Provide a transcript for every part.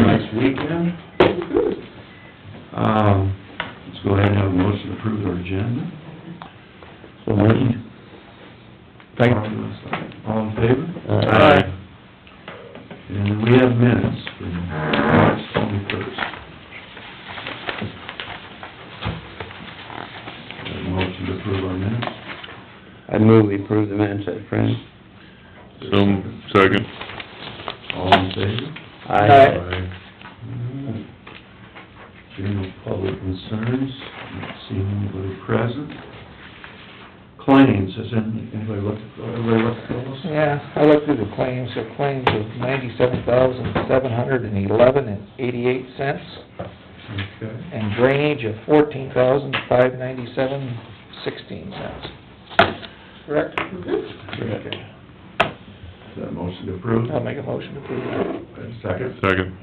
nice weekend. Let's go ahead and have a motion to approve our agenda. So moved. All in favor? Aye. And we have minutes from March 21st. A motion to approve our minutes. I move we approve the minutes as printed. Second. All in favor? Aye. General public concerns, not seeing anybody present. Claims, has anybody looked at those? Yeah, I looked through the claims, the claims of $97,711.88, Okay. and drainage of $14,597.16. Correct? Okay. Is that a motion to approve? I'll make a motion to approve that. And second? Second.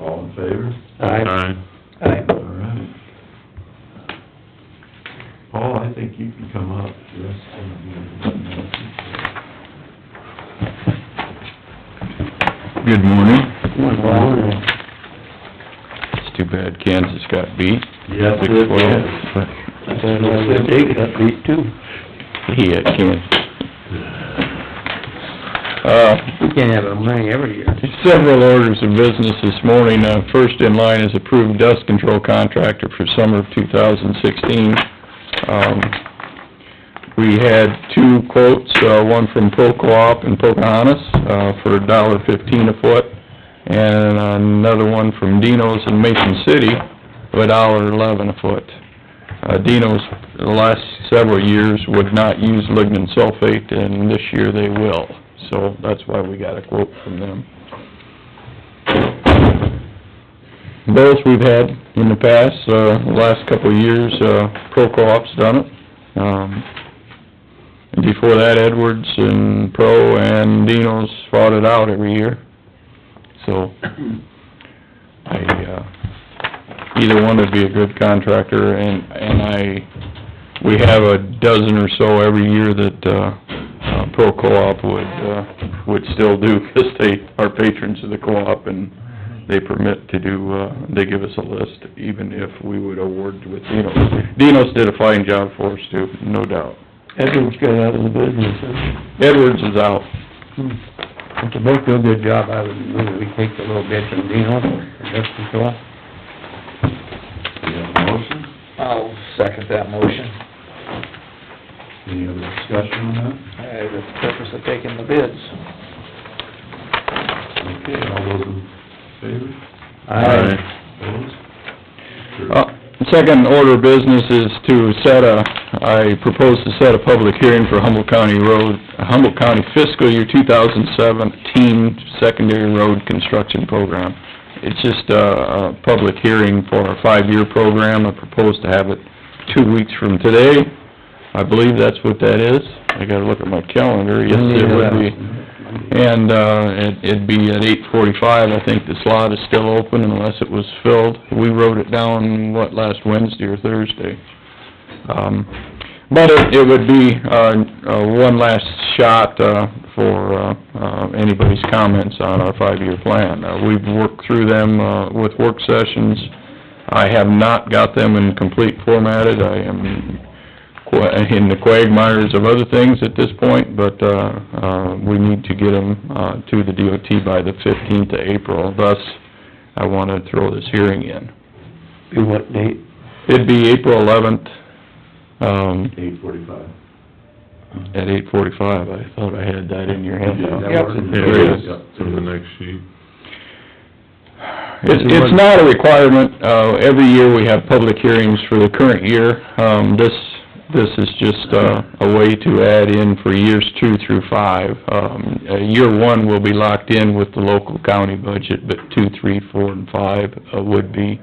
All in favor? Aye. Aye. All right. Paul, I think you can come up. Yes. Good morning. Morning. It's too bad Kansas got beat. Yes, it 6-12. That's Dave got beat too. He had Kansas. We can't have a money every year. Several orders of business this morning. First in line is approved dust control contractor for summer of 2016. We had two quotes, one from Pro-Co-op in Pocahontas, for $1.15 a foot, and another one from Dino's in Mason City, for $1.11 a foot. Dino's, the last several years, would not use lignin sulfate, and this year they will. So that's why we got a quote from them. Those we've had in the past, the last couple of years, Pro-Co-op's done it. And before that, Edwards and Pro and Dino's fought it out every year. So, either one would be a good contractor, we have a dozen or so every year that, Pro-Co-op would still do, because they are patrons of the co-op, and they permit to do, they give us a list, even if we would award with Dino's. Dino's did a fine job for us too, no doubt. Edwards got out of the business, huh? Edwards is out. If they both do a good job, I would move we take the little bit from Dino for dust control. You have a motion? I'll second that motion. Any other discussion on that? The purpose of taking the bids. Okay, all those in favor? Aye. Opposed? Second order of business is to I propose to set a public hearing for Humboldt County fiscal year 2017 secondary road construction program. It's just a public hearing for a 5-year program. I propose to have it 2 weeks from today. I believe that's what that is. I gotta look at my calendar. Yes, it would be. And, it'd be at 8:45. I think the slot is still open unless it was filled. We wrote it down, last Wednesday or Thursday. But it would be, one last shot, for, anybody's comments on our 5-year plan. We've worked through them, with work sessions. I have not got them in complete formatted. I am in the quagmires of other things at this point, but, we need to get them, to the DOT by the 15th of April. Thus, I want to throw this hearing in. Be what date? It'd be April 11th, 8:45. at 8:45. I thought I had that in your handout. That Yep. works? There it is. Yep. It's on the next sheet. It's not a requirement. Every year we have public hearings for the current year. This is just a way to add in for years 2 through 5. Year 1 will be locked in with the local county budget, but 2, 3, 4, and 5 would be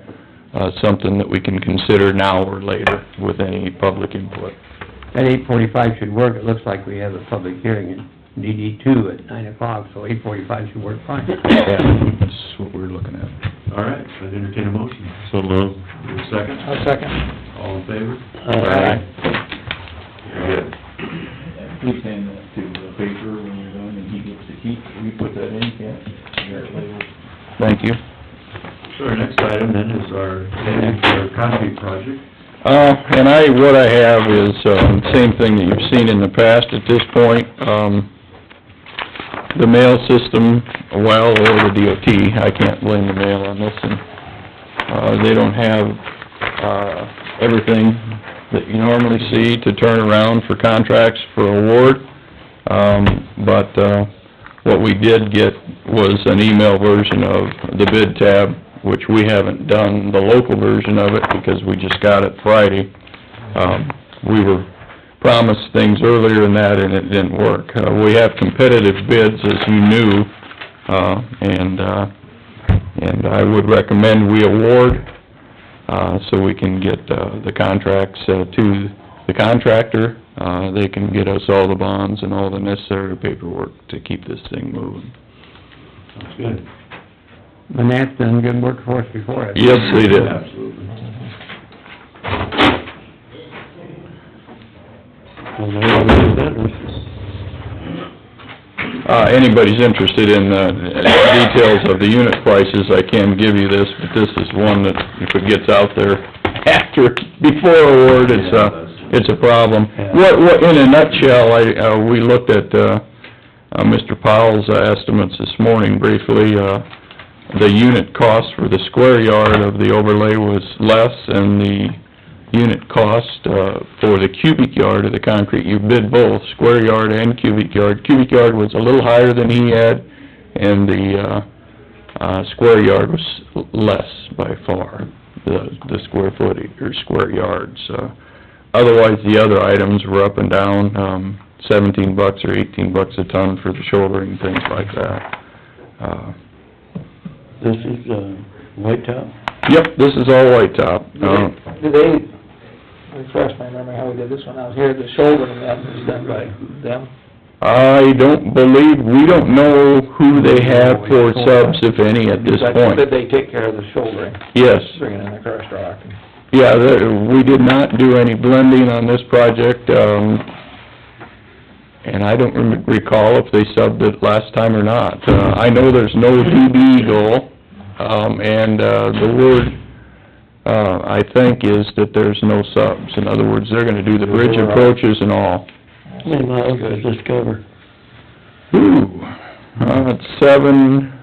something that we can consider now or later with any public input. At 8:45 should work. It looks like we have a public hearing in DD 2 at 9 o'clock, so 8:45 should work fine. Yeah, that's what we're looking at. All right, I'd entertain a motion. So moved. Second? I'll second. All in favor? Aye. Very good. Please hand that to the paper when you're done, and he gets to keep, we put that in, Ken? There it labels. Thank you. So our next item then is our concrete project. And what I have is, same thing that you've seen in the past at this point. The mail system, well, or the DOT, I can't blame the mail on this one. They don't have, everything that you normally see to turn around for contracts for award. But what we did get was an email version of the bid tab, which we haven't done the local version of it because we just got it Friday. We were promised things earlier than that and it didn't work. We have competitive bids, as you knew, and I would recommend we award, so we can get, the contracts, to the contractor. They can get us all the bonds and all the necessary paperwork to keep this thing moving. Sounds good. Manat's done good work for us before. I think. Yes, they did. Absolutely. Well, there you go. Anybody's interested in, details of the unit prices, I can give you this, but this is one that if it gets out there before award, it's a problem. Yeah. What, in a nutshell, we looked at, Mr. Powell's estimates this morning briefly. The unit cost for the square yard of the overlay was less, and the unit cost, for the cubic yard of the concrete, you bid both, square yard and cubic yard. Cubic yard was a little higher than he had, and the, square yard was less by far, the square footage, or square yards. Otherwise, the other items were up and down, $17 or $18 a ton for the shouldering, things like that. This is, white top? Yep, this is all white top. Do they, refresh my memory how we did this one out here, the shoulder and that was done by them? I don't believe, we don't know who they have for subs, if any, at this point. Did they take care of the shouldering, Yes, bringing in the crushed rock? yeah, we did not do any blending on this project, and I don't recall if they subbed it last time or not. I know there's no DB goal, and the word, I think, is that there's no subs. In other words, they're gonna do the bridge approaches and all. How many miles does this cover? Ooh, it's 7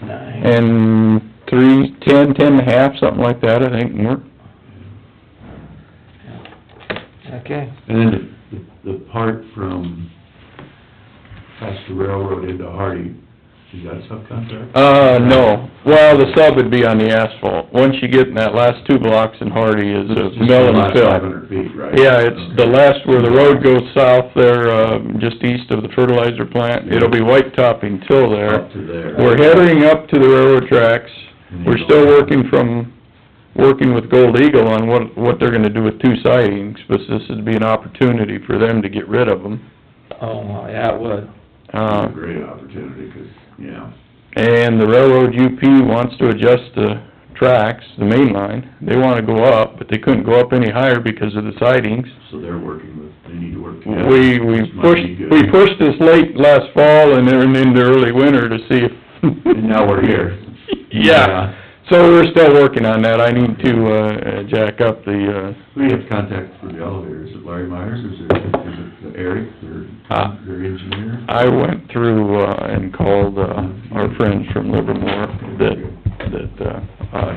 9. and 3, 10 and a half, something like that, I think, more. Okay. And then the part from past the railroad into Hardy, is that subcontract? No. Well, the sub would be on the asphalt. Once you get in that last 2 blocks in Hardy is a mill and fill. 500 feet, right? Yeah, it's the last where the road goes south there, just east of the fertilizer plant. It'll be white topping till there. Up to there. We're heading up to the railroad tracks. We're still working with Gold Eagle on what they're gonna do with 2 sidings, but this would be an opportunity for them to get rid of them. Oh, well, yeah, it would. It's a great opportunity, 'cause, yeah. And the railroad UP wants to adjust the tracks, the main line. They wanna go up, but they couldn't go up any higher because of the sidings. So they're working with, they need to work together. We Which might be good. pushed this late last fall and then into early winter to see if... And now we're here. Yeah, so we're still working on that. I need to, jack up the, We have contact for the elevator, is it Larry Myers, or is it Eric, their engineer? I went through, and called, our friends from Livermore, that,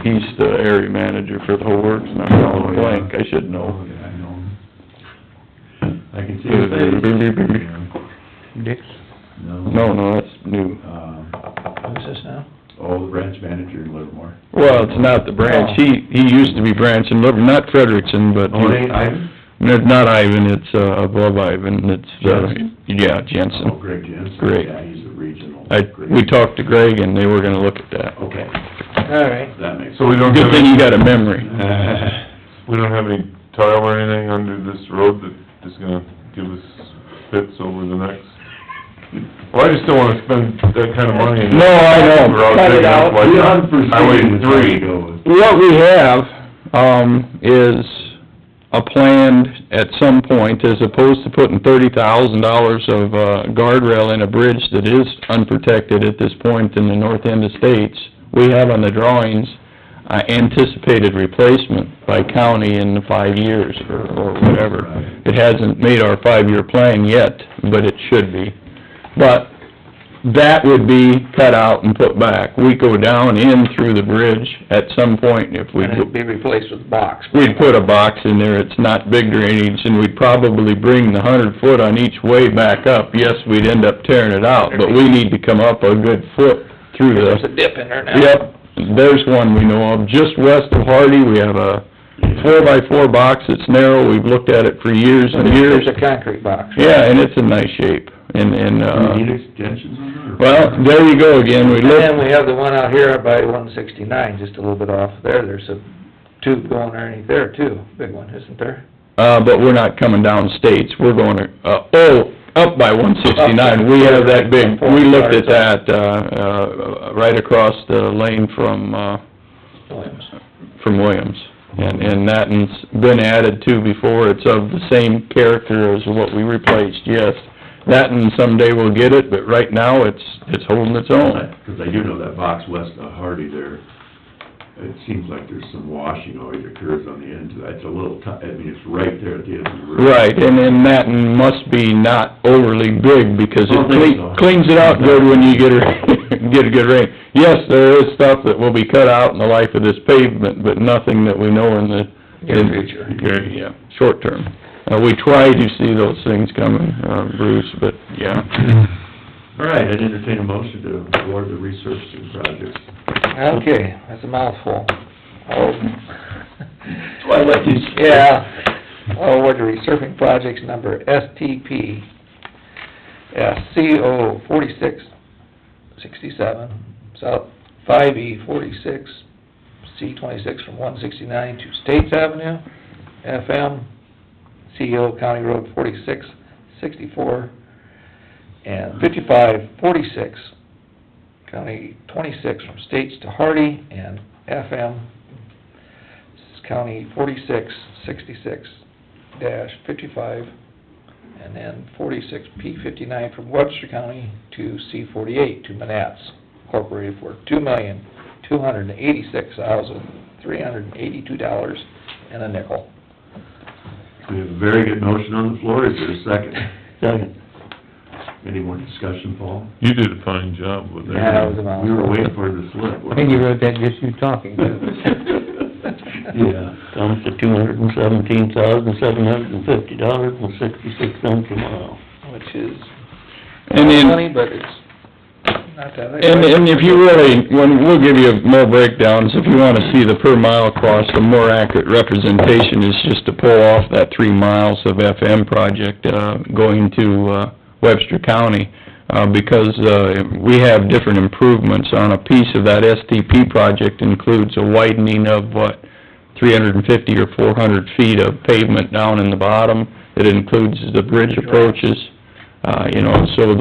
he's the area manager for the whole works, and I'm drawing a blank, I should Oh, know. yeah, I know him. I can see his face. Dix? No, that's new. Who's this now? Oh, the branch manager in Livermore. Well, it's not the branch, he used to be branch in Livermore, not Frederickson, but... Oh, it ain't Ivan? It's not Ivan, it's, above Ivan, it's, Jensen? yeah, Jensen. Oh, Greg Jensen. Greg. Yeah, he's a regional. We talked to Greg, and they were gonna look at that. Okay, All right. that makes sense. So we don't Good have thing any, you got a memory. we don't have any tile or anything under this road that is gonna give us fits over the next... Well, I just don't wanna spend that kind of money. No, I know. We're out Cut it digging out. up like The unforeseen Highway is where you 3. go with. What we have, is a plan at some point, as opposed to putting $30,000 of, guardrail in a bridge that is unprotected at this point in the north end of States, we have on the drawings anticipated replacement by county in the 5 years or whatever. It hasn't made our 5-year plan yet, but it should be. But that would be cut out and put back. We go down in through the bridge at some point if we... And it'd be replaced with box. We'd put a box in there, it's not big drainage, and we'd probably bring the 100 foot on each way back up. Yes, we'd end up tearing it out, but we need to come up a good foot through the... There's a dip in there now. Yep, there's one we know of. Just west of Hardy, we have a 4x4 box that's narrow, we've looked at it for years and years. It's a concrete box. Yeah, and it's in nice shape, and, Do we need extensions on that? or- well, there you go again, we And looked... then we have the one out here by 169, just a little bit off there, there's a tube going underneath there too, big one, isn't there? but we're not coming down states, we're going, up by 169, we have that big, we looked at that, right across the lane from Williams. And that one's been added to before, it's of the same character as what we replaced, yes. That one someday we'll get it, but right now, it's holding its own. Because I do know that box west of Hardy there, it seems like there's some washing always occurs on the end to that. It's a little, I mean, it's right there at the end of the road. Right, and that one must be not overly big, because I don't think so. it cleans it out good when you get a good rain. Yes, there is stuff that will be cut out in the life of this pavement, but nothing that we know in the... Near future. Yeah, short term. We try to see those things coming, Bruce, but, yeah. All right, I'd entertain a motion to award the resurfacing projects. Okay, that's a mouthful. Oh. That's why I like these. Yeah, I'll award the resurfacing projects number STP, SCO 4667, South 5E 46, C26 from 169 to States Avenue, FM, CO County Road 4664, and 5546, County 26 from States to Hardy, and FM, County 4666-55, and then 46P59 from Webster County to C48 to Manats Incorporated for $2,286,382 and a nickel. We have a very good motion on the floor, is there a second? Second. Any more discussion, Paul? You did a fine job with that. Yeah, that was a mouthful. We were waiting for it to slip. I think you wrote that just you talking. Yeah. Comes to $217,750.66 a mile. Which is And then- money, but it's not that... And if you really, we'll give you more breakdowns, if you wanna see the per mile cost, a more accurate representation is just to pull off that 3 miles of FM project, going to, Webster County, because, we have different improvements on a piece of that STP project includes a widening of, 350 or 400 feet of pavement down in the bottom. It includes the bridge approaches, so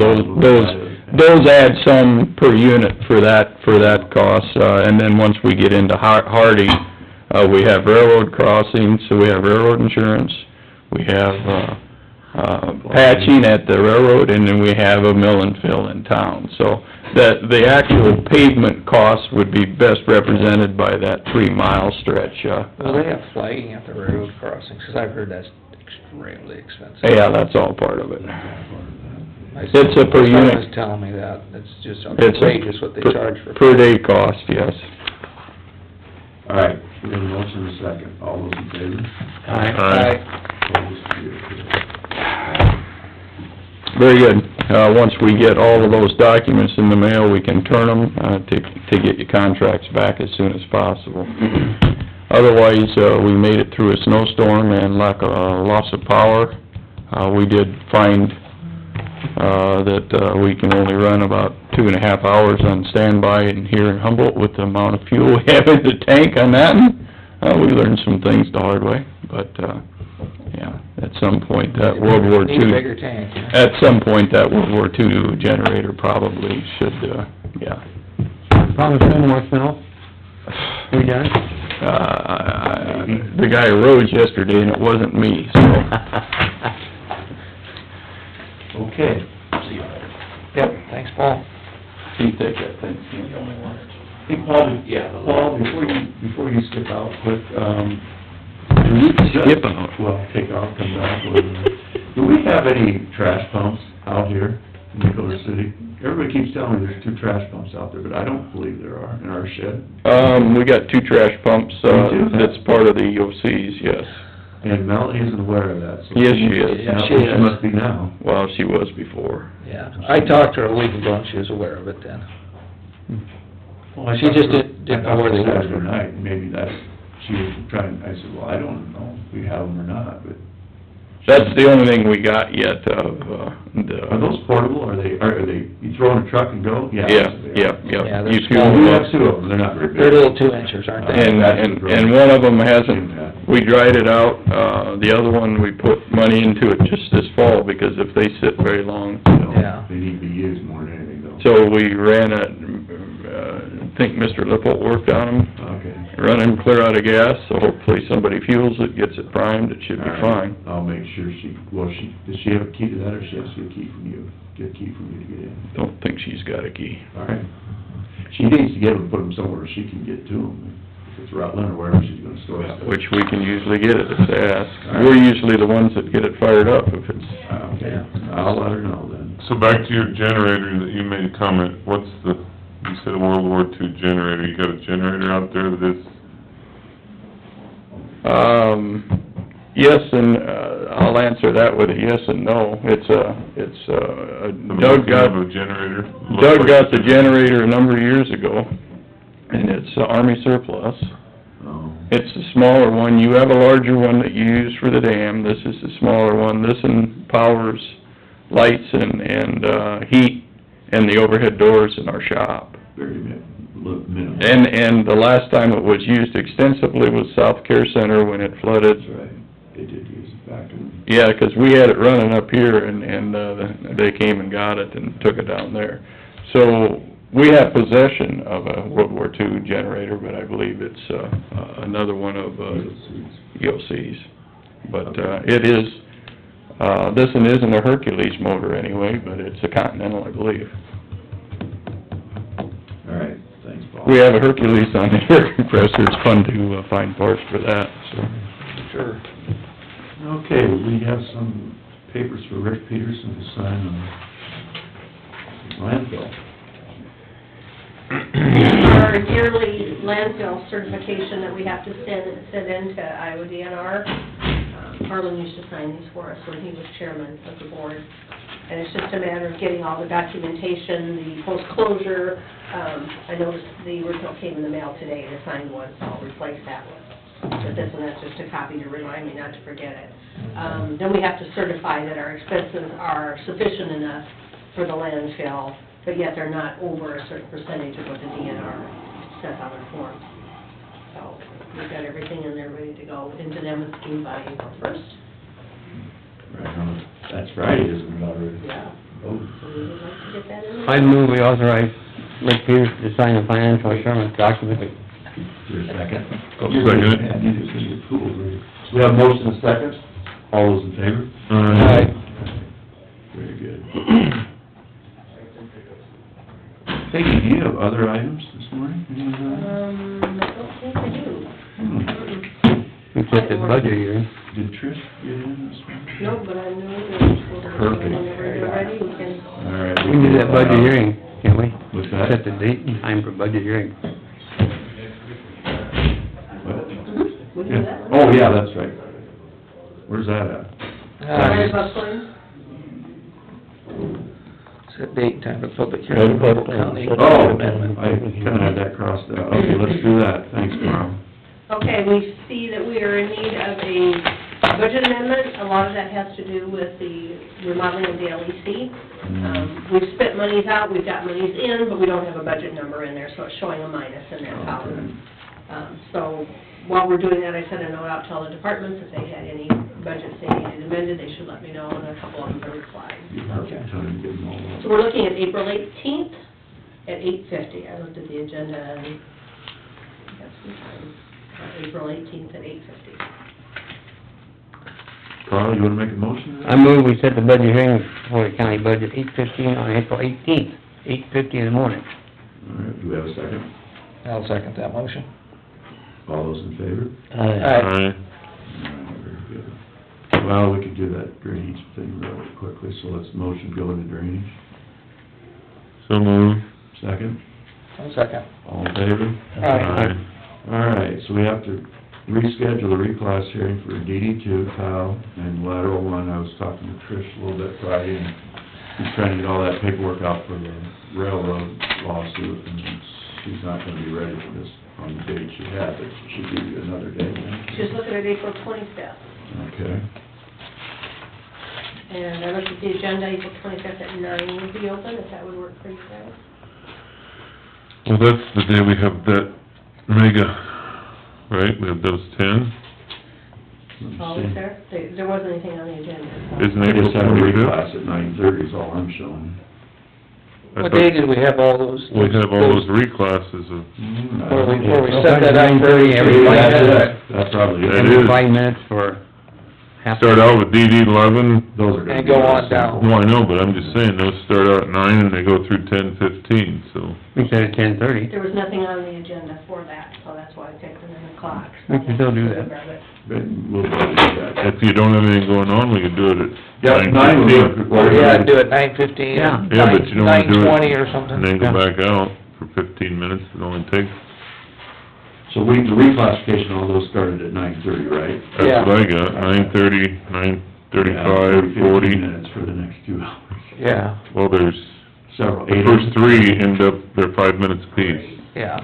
those add some per unit for that cost. And then once we get into Hardy, we have railroad crossings, so we have railroad insurance, we have, patching at the railroad, and then we have a mill and fill in town. So that, the actual pavement cost would be best represented by that 3 mile stretch, Well, they have flagging at the railroad crossings, 'cause I've heard that's extremely expensive. Yeah, that's all part of it. My It's a per son unit. was telling me that, it's just It's a outrageous what they charge for... per day cost, yes. All right, we have a motion and a second. All those in favor? Aye. Opposed? Very good. Once we get all of those documents in the mail, we can turn them, to get your contracts back as soon as possible. Otherwise, we made it through a snowstorm and lack of, loss of power. We did find, that, we can only run about 2.5 hours on standby in here in Humboldt with the amount of fuel we have in the tank on that. We learned some things the hard way, but, yeah, at some point, that World War II... Need a bigger tank, huh? At some point, that World War II generator probably should, yeah. Promise no more snow? We done? The guy arose yesterday and it wasn't me, so. Okay. See you later. Yep, thanks, Paul. He take that thing. Hey, Paul, Paul, before you skip out, quick, do we... Skip out. Well, take off, come back, whatever. Do we have any trash pumps out here in Dakota City? Everybody keeps telling me there's 2 trash pumps out there, but I don't believe there are in our shed. We got 2 trash pumps, You do? that's part of the EOCs, yes. And Melanie isn't aware of that, so... Yes, she is. Yeah, Now, she is. She must be now. Well, she was before. Yeah, I talked to her a week ago and she was aware of it then. Well, I She just thought- didn't know where they were. Saturday night, maybe that's, she was trying, I said, well, I don't know if we have them or not, but... That's the only thing we got yet of, Are those portable, are they, you throw in a truck and go? Yeah, that's what they are. Yeah, they're You small. We fuel have up. 2 of them, they're not very big. They're little 2-inchers, aren't they? And one of them hasn't, we dried it out, the other one, we put money into it just this fall, because if they sit very long, Yeah. They need to be used more than anything, though. so we ran I think Mr. Lippold worked on them, Okay. run them clear out of gas, so hopefully somebody fuels it, gets it primed, it should be All right. fine. I'll make sure does she have a key to that, or she has to get a key from you? Get a key from you to get in? Don't think she's got a key. All right. She needs to get them, put them somewhere she can get to them. If it's Rutland or wherever she's gonna store stuff. Which we can usually get it if they ask. We're usually the ones that get it fired up if it's, Okay, I'll let her know then. So back to your generator that you made a comment, what's you said a World War II generator, you got a generator out there that is, yes, and, I'll answer that with a yes and no. Doug got, a generator? Doug got the generator a number of years ago, and it's Army surplus. Oh, It's the smaller one, you have a larger one that you use for the dam, this is the smaller one. This one powers lights and heat and the overhead doors in our shop. very minimal. And the last time it was used extensively was South Care Center when it flooded. That's right, they did use it back in... Yeah, 'cause we had it running up here and they came and got it and took it down there. So, we have possession of a World War II generator, but I believe it's, another one of, EOCs. But, it is, this one isn't a Hercules motor anyway, but it's a Continental, I believe. All right, thanks, Paul. We have a Hercules on the air compressor, it's fun to find parts for that, so. Sure. Okay, we have some papers for Rick Peterson to sign on landfill. Our yearly landfill certification that we have to send in to Iowa DNR. Harlan used to sign these for us when he was chairman of the board. And it's just a matter of getting all the documentation, the post-closure. I noticed the original came in the mail today, the signed one, so I'll replace that one. But this one, that's just a copy to remind me not to forget it. Then we have to certify that our expenses are sufficient enough for the landfill, but yet they're not over a certain percentage of what the DNR says on their form. So, we've got everything in there ready to go into them and due by April 1st. Right on, that's Friday, isn't it already? Yeah. Oh, So we would like to get that in there. I move we authorize Rick Pierce to sign a financial assurance document. is there a second? I'll second it. Yeah, I need to see the pool, really. We have a motion and a second, all those in favor? Aye. Very good. Peggy, do you have other items this morning? Any other- I don't think I do. We set the budget hearing. Did Trish get in this morning? No, but I know that Perfect. whenever you're ready, we can... All right. We can do that budget hearing, can't we? What's that? Set the date and time for budget hearing. What? We can do that. Oh, yeah, that's right. Where's that at? Right above claims? Set date and time for public hearing, Right, Humboldt County Oh, amendment. I kinda had that crossed out. Okay, let's do that. Thanks, Carl. Okay, we see that we are in need of a budget amendment. A lot of that has to do with the remodeling of the LEC. We've spent monies out, we've got monies in, but we don't have a budget number in there, so it's showing a minus in that column. So, while we're doing that, I sent a note out to all the departments, if they had any budgets they needed amended, they should let me know, and a couple of them have replied. Perfect time to get them all up. So we're looking at April 18th at 8:50. I looked at the agenda and we got some time. April 18th at 8:50. Carl, you wanna make a motion? I move we set the budget hearing for the county budget 8:15 on April 18th, 8:50 in the morning. All right, do we have a second? I'll second that motion. All those in favor? Aye. Aye. Alright, very good. Well, we could do that drainage thing really quickly, so let's motion go into drainage. So moved. Second, I'll second. all in favor? Aye. Alright, so we have to reschedule the reclass hearing for DD two, tile, and lateral one. I was talking to Trish a little bit Friday, and he's trying to get all that paperwork out for the railroad lawsuit, and she's not gonna be ready for this on the date she had, but she'll give you another date. She's looking at April 25th. Okay. And I looked at the agenda, April 25th at 9 would be open, if that would work for you guys. Well, that's the day we have that mega, right? We have those 10. Oh, is there? There wasn't anything on the agenda. Isn't I April just had a 25th? reclass at 9:30 is all I'm showing. What day did we have all those? We have all those reclasses of, Where we set that up 9:30 every That's 5 minutes. it. That's probably That it. is. Every 5 minutes for half. start out with DD 11. Those are gonna And be go real on simple. down. No, I know, but I'm just saying, those start out at 9 and they go through 10:15, so. We said at 10:30. There was nothing on the agenda for that, so that's why I picked the 9 o'clock. We can still do that. But we'll do that. If you don't have anything going on, we could do it Yeah, at 9 would 9:15. work. Yeah, do it 9:15. Yeah. Yeah, but you don't wanna do it. 9:20 or something. And then go Yeah. back out for 15 minutes, it only takes, So the reclassification, all those started at 9:30, right? Yeah. that's what I got, 9:30, Yeah, 9:35, 15 40. minutes for the next 2 hours. Yeah, Well, there's, Several, the 8 first 3 end up, they're 5 minutes apiece. yeah.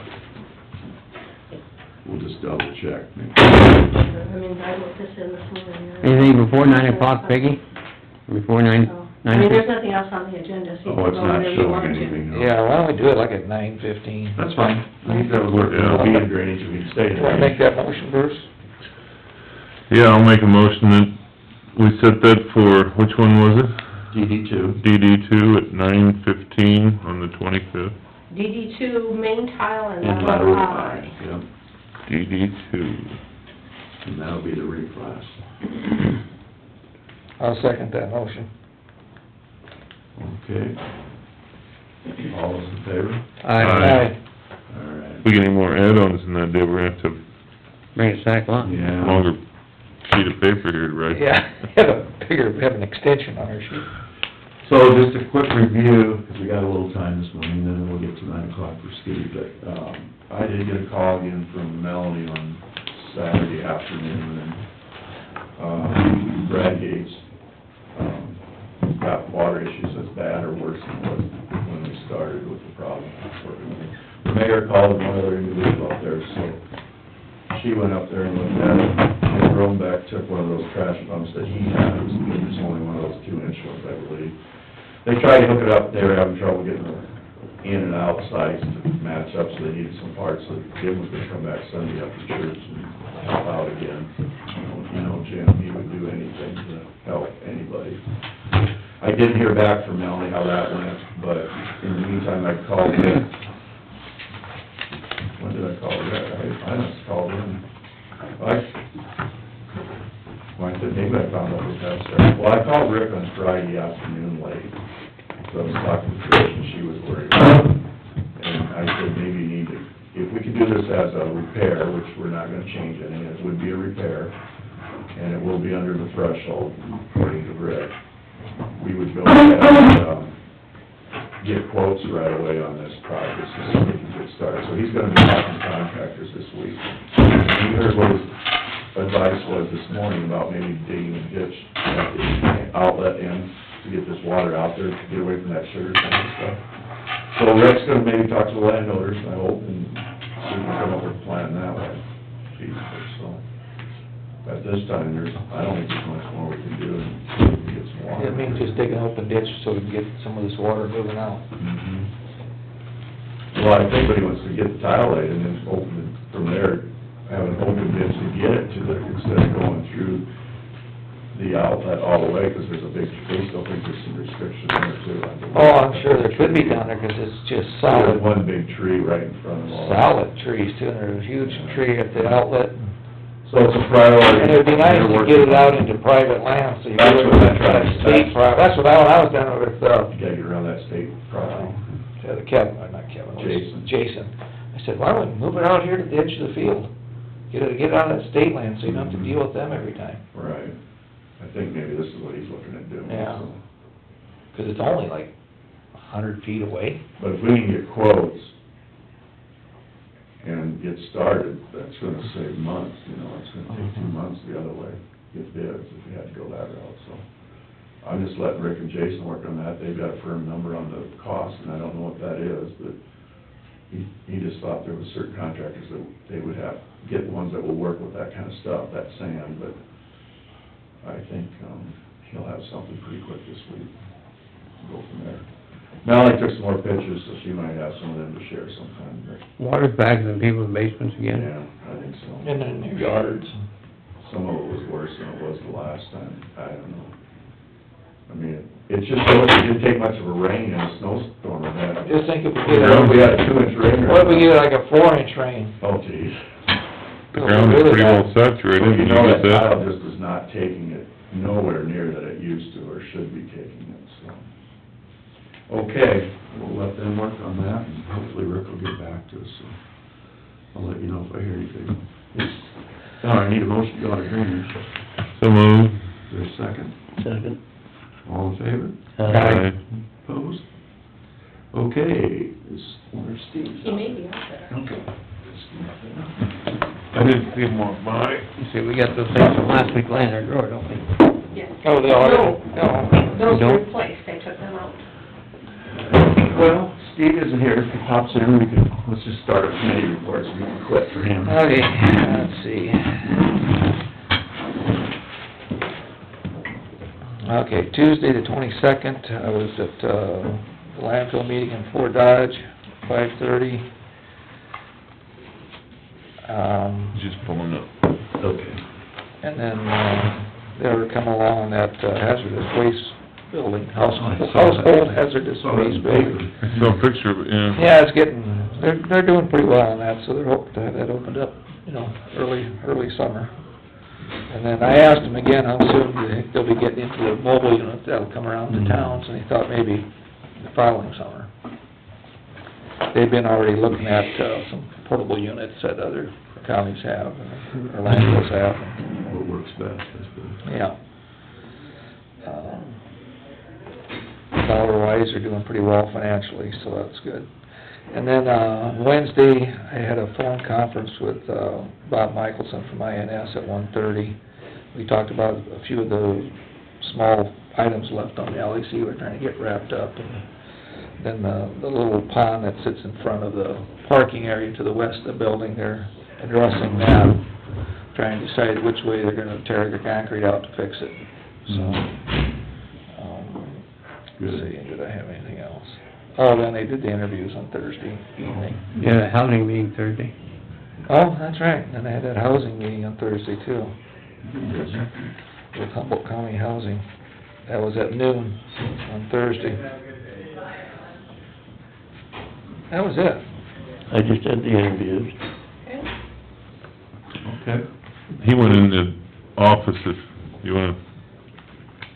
We'll just double check. I mean, I wrote this in this morning. Anything before 9 o'clock, Peggy? Before 9? Oh. I mean, there's nothing else on the agenda, so you Oh, can it's go not whenever you showing want to. anything. no. Yeah, why don't we do it like at 9:15? That's fine. I think that would work. Yeah. We'll be in drainage, we can stay in Want to make drainage. that motion, Bruce? Yeah, I'll make a motion that we set that for, which one was it? DD two. DD 2 at 9:15 on the 25th. DD two, main tile and And lateral lateral eye. line, yep. DD 2. And that'll be the reclass. I'll second that motion. Okay. All those in favor? Aye. All right. If we get any more add-ons in that day, we're gonna have to Bring it back on. have a Yeah. longer sheet of paper here to write. Yeah, have an extension on our sheet. So just a quick review, because we got a little time this morning, then we'll get to 9 o'clock for Steve, but, I did get a call again from Melanie on Saturday afternoon, and, Brad Gates, got water issues as bad or worse than it was when we started with the problem. The mayor called one other individual up there, so she went up there and looked at it, and Romeback took one of those trash pumps that he had, it was only one of those 2-inch ones, I believe. They tried to hook it up, they were having trouble getting the in and out sides to match up, so they needed some parts, so Jim was gonna come back Sunday after church and help out again. You know, Jim, he would do anything to help anybody. I didn't hear back from Melanie how that went, but in the meantime, I called Rick. When did I call Rick? I must have called him. Well, I said, maybe I found out what that started. Well, I called Rick on Friday afternoon late, so I was talking to Trish, and she was worried. And I said, maybe you need to, if we could do this as a repair, which we're not gonna change anything, it would be a repair, and it will be under the threshold, according to Rick. We would go ahead and, get quotes right away on this project, so we can get started. So he's gonna be talking to contractors this week. And you heard what his advice was this morning about maybe digging a ditch at the outlet end to get this water out there, to get away from that sugar kind of stuff. So Rick's gonna maybe talk to the landowners, I hope, and see if we can come up with a plan that way, feasible, so. At this time, I don't think there's much more we can do, and see if we can get some water. It means just dig an open ditch so we can get some of this water moving out. Mhm. Well, I think what he wants to get the tile laid and then open it from there, have an open ditch to get it to the, instead of going through the outlet all the way, because there's a big, they still think there's some restrictions there too. I believe. Oh, I'm sure there could be down there, 'cause it's just There's solid, one big tree right in front of all. solid trees too, and there's a huge tree at the outlet. So it's a priority. And it'd be nice They're to working get it out on into private land, so you That's get what I'm trying to- state private, that's what I was down with, You gotta get around that state property. Kevin, not Kevin, it was Jason. Jason. I said, why don't we move it out here to the edge of the field? Get it out of that state land, so you don't have to deal with them every time. Right. I think maybe this is what he's looking at doing. Yeah. so. 'Cause it's only like 100 feet away. But if we can get quotes and get started, that's gonna save months, you know, it's gonna take 2 months the other way, get bids if we had to go that route, so. I'm just letting Rick and Jason work on that, they've got a firm number on the cost, and I don't know what that is, but he just thought there was certain contractors that they would have, get ones that will work with that kind of stuff, that sand, but I think, he'll have something pretty quick this week. Go from there. Melanie took some more pictures, so she might have some of them to share sometime, but, Water's back in people's basements again. yeah, I think so. And in their yards. Some of it was worse than it was the last time, I don't know. I mean, it's just, it didn't take much of a rain and a snowstorm or that. Just think if we You get know, we a, had a 2-inch rain. what if we get like a 4-inch rain? Oh, geez. The ground is pretty well So saturated, you did you know get that that? tile just is not taking it nowhere near that it used to or should be taking it, so. Okay, we'll let them work on that, and hopefully Rick will get back to us, so I'll let you know if I hear anything. Now, I need a motion to go out of drainage. So moved. Is there a second? Second. All in favor? Aye. Opposed? Okay, where's Steve? He may be out there. Okay. I didn't see him walk by. You see, we got those things from last week laying in our drawer, don't we? Yes. Oh, they are? No, those You were don't? replaced, they took them out. Well, Steve isn't here, if he pops in, we can, let's just start a committee report, so we can quit for him. Okay, let's see. Okay, Tuesday the 22nd, I was at, the landfill meeting in Fort Dodge, 5:30. Just pulling up. Okay. And then, they were coming along that hazardous waste building, I saw that. household hazardous Saw that in waste the building. paper. I saw a picture of it, yeah. Yeah, it's getting, they're doing pretty well on that, so they're hoping to have that opened up, you know, early summer. And then I asked him again how soon do you think they'll be getting into the mobile unit that'll come around to towns, and he thought maybe the following summer. They've been already looking at, some portable units that other counties have, or landfills have. What works best, I suppose. Yeah. Dollar-wise, they're doing pretty well financially, so that's good. And then, Wednesday, I had a phone conference with, Bob Michelson from INS at 1:30. We talked about a few of the small items left on the LEC we're trying to get wrapped up. And then the little pond that sits in front of the parking area to the west of the building, they're addressing that, trying to decide which way they're gonna tear the concrete out to fix it, so. Let's see, did I have anything else? Oh, then they did the interviews on Thursday evening. Yeah, housing meeting Thursday. Oh, that's right, and they had that housing meeting on Thursday too, with Humboldt County Housing. That was at noon on Thursday. That was it. I just had the interviews. Okay. He went in the office, if you wanna,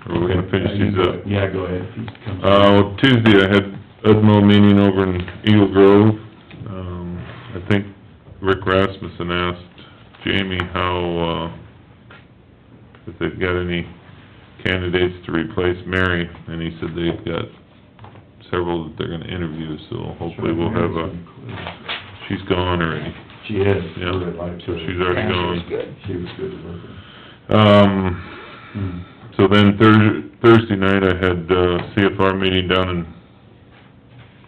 or we're gonna finish these up. Yeah, go ahead. If he comes- Well, Tuesday I had UDMO meeting over in Eagle Grove. I think Rick Rasmussen asked Jamie how, if they've got any candidates to replace Mary, and he said they've got several that they're gonna interview, so hopefully we'll have she's gone already. She is. Yeah, Really liked so her. she's already Yeah, she gone. was good. She was good to work with. So then Thursday night, I had CFR meeting down in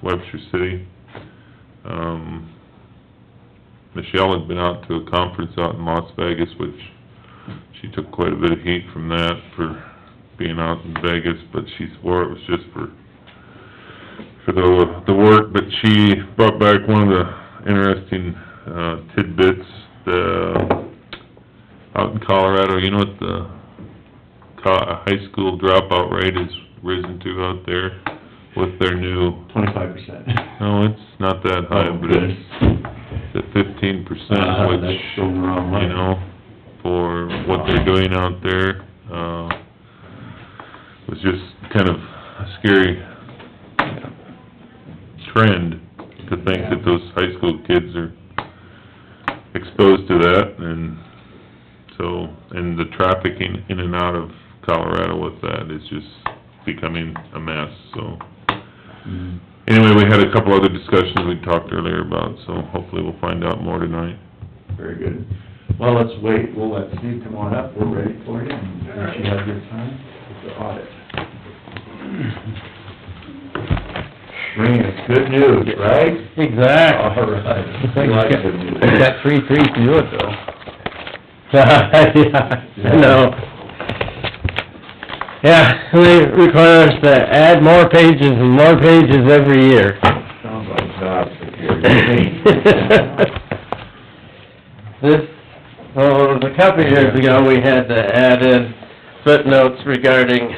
Webster City. Michelle had been out to a conference out in Las Vegas, which she took quite a bit of heat from that for being out in Vegas, but she swore it was just for the work, but she brought back one of the interesting tidbits, out in Colorado, you know what the high school dropout rate has risen to out there with their new, 25%. no, it's not that high, Oh, but good. it's at 15%, That's which, going the wrong way. you know, for what they're doing out there, was just kind of a scary trend, to think that those high school kids are exposed to that, and so, and the trafficking in and out of Colorado with that is just becoming a mess, so. Anyway, we had a couple other discussions we talked earlier about, so hopefully we'll find out more tonight. Very good. Well, let's wait, we'll let Steve come on up, we're ready for you, and if you have your time with the audit. Bringing us good news, right? Exactly. All right. We like good news. We got 3 to do it though. Yeah, I know. Yeah, it requires to add more pages and more pages every year. Sounds like job security. Well, a couple of years ago, we had to add in footnotes regarding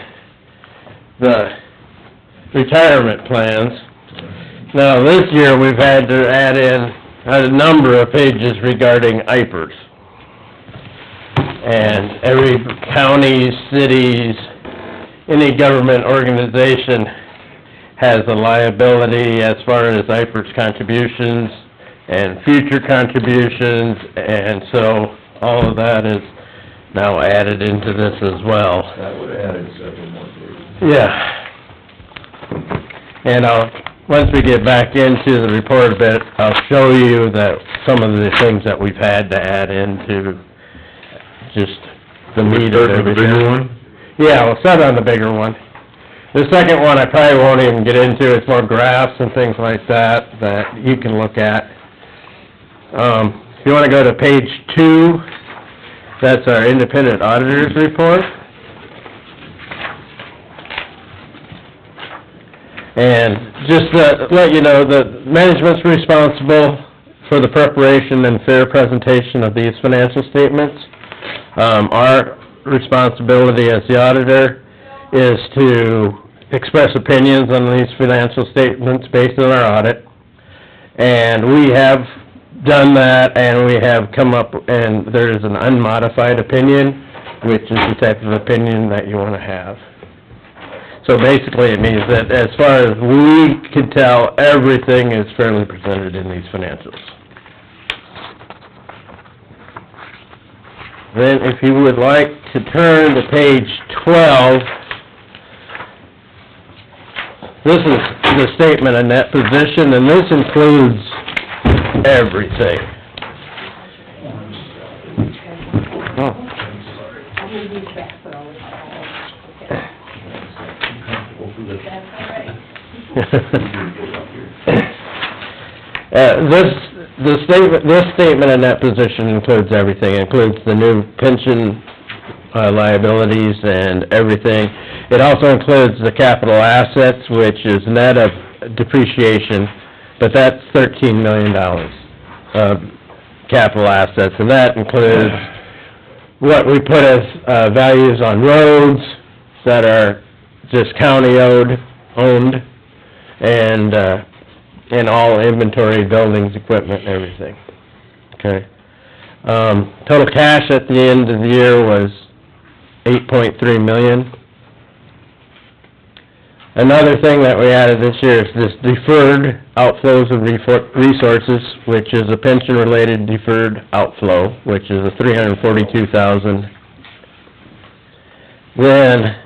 the retirement plans. Now, this year, we've had to add in a number of pages regarding IPERs. And every county, cities, any government organization has a liability as far as IPER's contributions and future contributions, and so all of that is now added into this as well. That would've added several more pages. Yeah. And once we get back into the report a bit, I'll show you that some of the things that we've had to add into just the meat of Start with the everything. bigger one? Yeah, we'll start on the bigger one. The second one I probably won't even get into, it's more graphs and things like that, that you can look at. If you wanna go to page 2, that's our independent auditor's report. And just to let you know, the management's responsible for the preparation and fair presentation of these financial statements. Our responsibility as the auditor is to express opinions on these financial statements based on our audit. And we have done that, and we have come up, and there is an unmodified opinion, which is the type of opinion that you want to have. So basically, it means that as far as we can tell, everything is fairly presented in these financials. Then, if you would like to turn to page 12, this is the statement of net position, and this includes everything. I'll leave these back, but I'll, that's all right. This statement of net position includes everything. It includes the new pension liabilities and everything. It also includes the capital assets, which is net of depreciation, but that's $13 million of capital assets, and that includes what we put as values on roads that are just county-owned, and all inventory, buildings, equipment, and everything. Okay. Total cash at the end of the year was $8.3 million. Another thing that we added this year is this deferred outflows of resources, which is a pension-related deferred outflow, which is a $342,000. Then,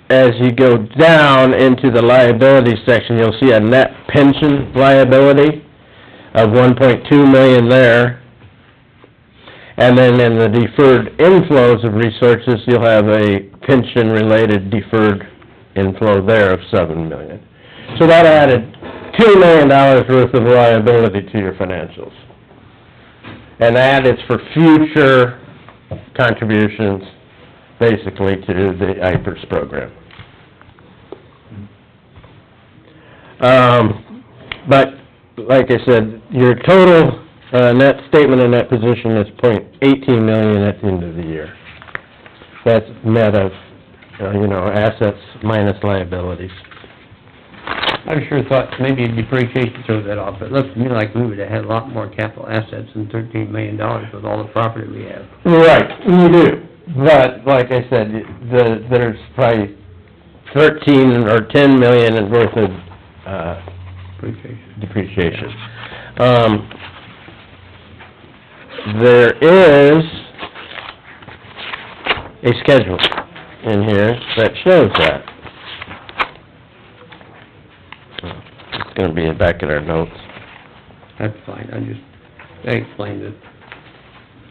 as you go down into the liability section, you'll see a net pension liability of $1.2 million there. And then in the deferred inflows of resources, you'll have a pension-related deferred inflow there of $7 million. So that added $2 million worth of liability to your financials. And that is for future contributions, basically, to the IPERS program. But, like I said, your total net statement of net position is $18 million at the end of the year. That's net of, assets minus liabilities. I sure thought maybe it'd be pretty safe to throw that off, but it looks to me like we would've had a lot more capital assets than $13 million with all the property we have. Right, you do. But, like I said, there's probably 13 or 10 million worth of, depreciation. There is a schedule in here that shows that. It's gonna be back in our notes. That's fine, I explained it.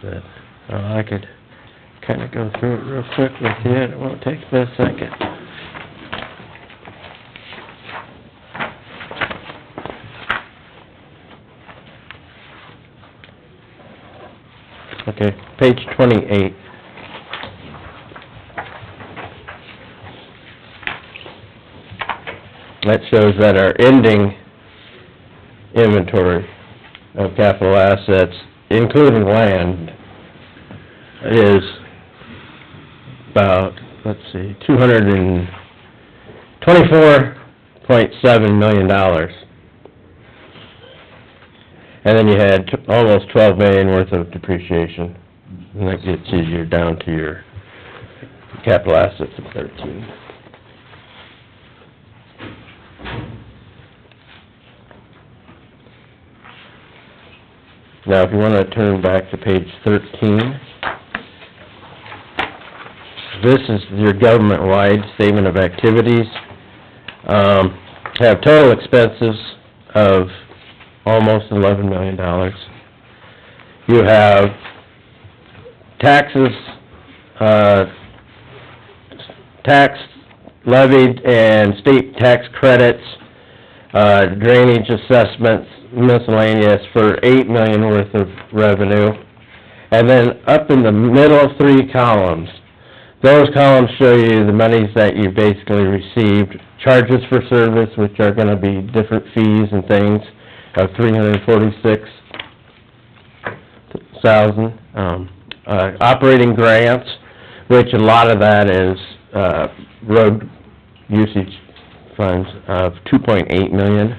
But, I could kinda go through it real quick with you, it won't take but a second. Okay, page 28. That shows that our ending inventory of capital assets, including land, is about, let's see, $224.7 million. And then you had almost 12 million worth of depreciation, and that gets you down to your capital assets of 13. Now, if you wanna turn back to page 13, this is your government-wide statement of activities. Have total expenses of almost $11 million. You have taxes, tax levied and state tax credits, drainage assessments, miscellaneous for $8 million worth of revenue. And then up in the middle three columns, those columns show you the monies that you basically received, charges for service, which are gonna be different fees and things, of $346,000. Operating grants, which a lot of that is, road usage funds of $2.8 million.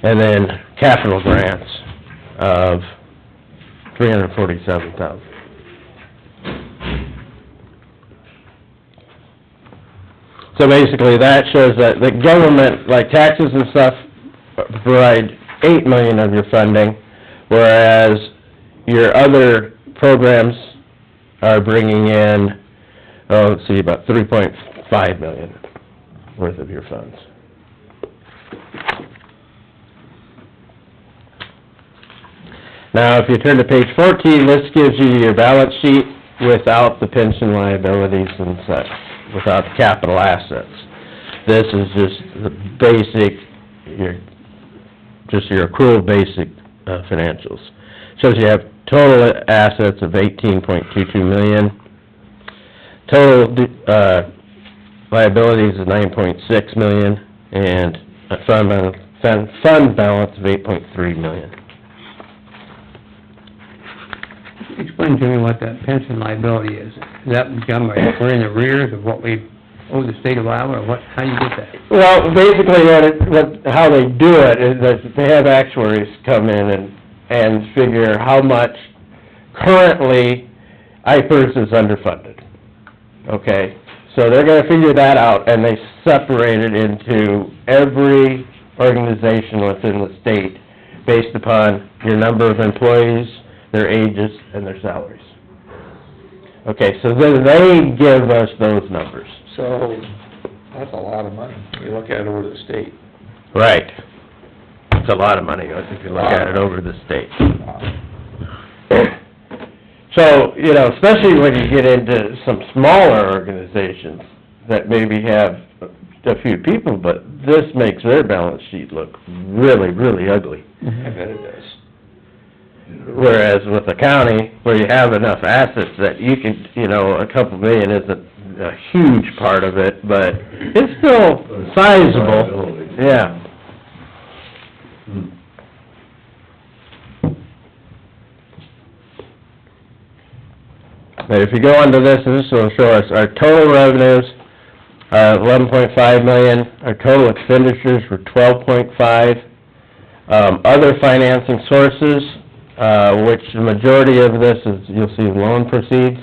And then capital grants of $347,000. So basically, that shows that the government, like taxes and stuff, provide $8 million of your funding, whereas your other programs are bringing in, let's see, about $3.5 million worth of your funds. Now, if you turn to page 14, this gives you your balance sheet without the pension liabilities and such, without the capital assets. This is just the basic, your accrual basic financials. Shows you have total assets of $18.22 million. Total liabilities of $9.6 million, and a fund balance of $8.3 million. Explain to me what that pension liability is. Is that become, we're in arrears of what we owe the state of Iowa, or what, how do you get that? Well, basically, how they do it is that they have actuaries come in and figure how much currently IPERS is underfunded. Okay? So they're gonna figure that out, and they separate it into every organization within the state based upon your number of employees, their ages, and their salaries. Okay, so then they give us those numbers. So, that's a lot of money, you look at it over the state. Right. It's a lot of money, if you look at it over the state. So, especially when you get into some smaller organizations that maybe have a few people, but this makes their balance sheet look really, really ugly. I bet it does. Whereas with the county, where you have enough assets that you can, a couple million isn't a huge part of it, but it's still sizable. Yeah. But if you go onto this will show us our total revenues, 11.5 million, our total expenditures were 12.5. Other financing sources, which the majority of this is, you'll see loan proceeds.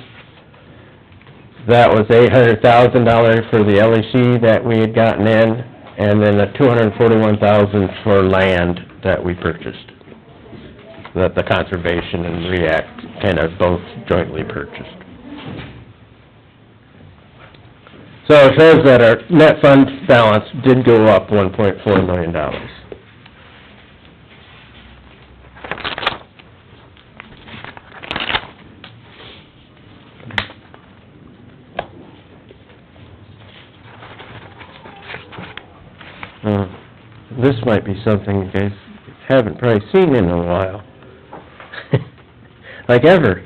That was $800,000 for the LEC that we had gotten in, and then the $241,000 for land that we purchased. That the conservation and REACT kind of both jointly purchased. So it shows that our net fund balance did go up $1.4 million. This might be something you guys haven't probably seen in a while. Like ever.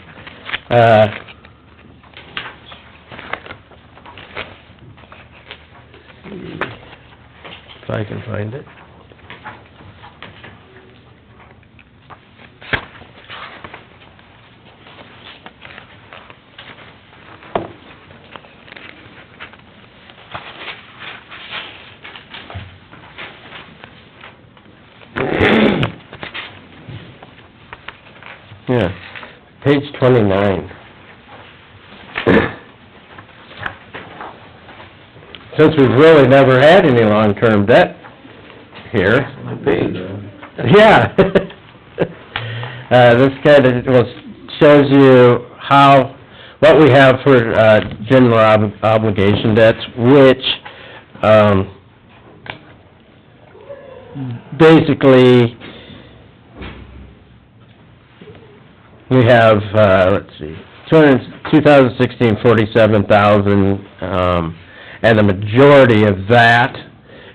If I can find it. Yeah, page 29. Since we've really never had any long-term debt here. My page. Yeah. This kind of shows you what we have for, general obligation debts, which, basically, we have, let's see, 2016, 47,000, and the majority of that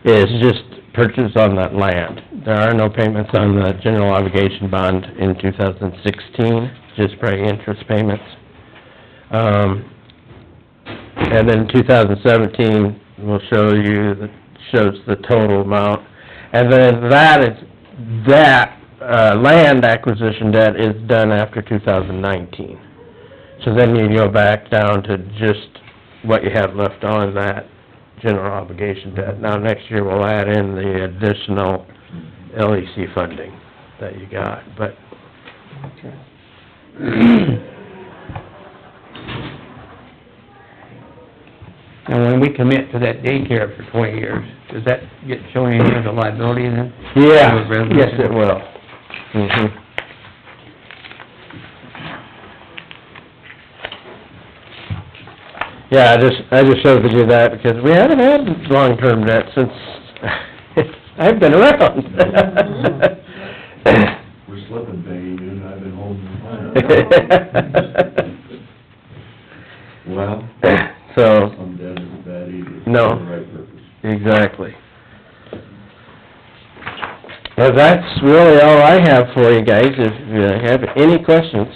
is just purchase on that land. There are no payments on the general obligation bond in 2016, just probably interest payments. And then 2017 will show you, shows the total amount. And then that land acquisition debt is done after 2019. So then you go back down to just what you have left on that general obligation debt. Now, next year we'll add in the additional LEC funding that you got, but... Okay. And when we commit to that daycare for 20 years, does that get shown in as a liability then? Yeah, yes, it will. Mhm. Yeah, I just showed you that because we haven't had long-term debt since I've been around. We're slipping, Peggy, you and I've been holding the line. Well, So, some debt isn't bad either. No. For the right purpose. exactly. Well, that's really all I have for you guys, if you have any questions.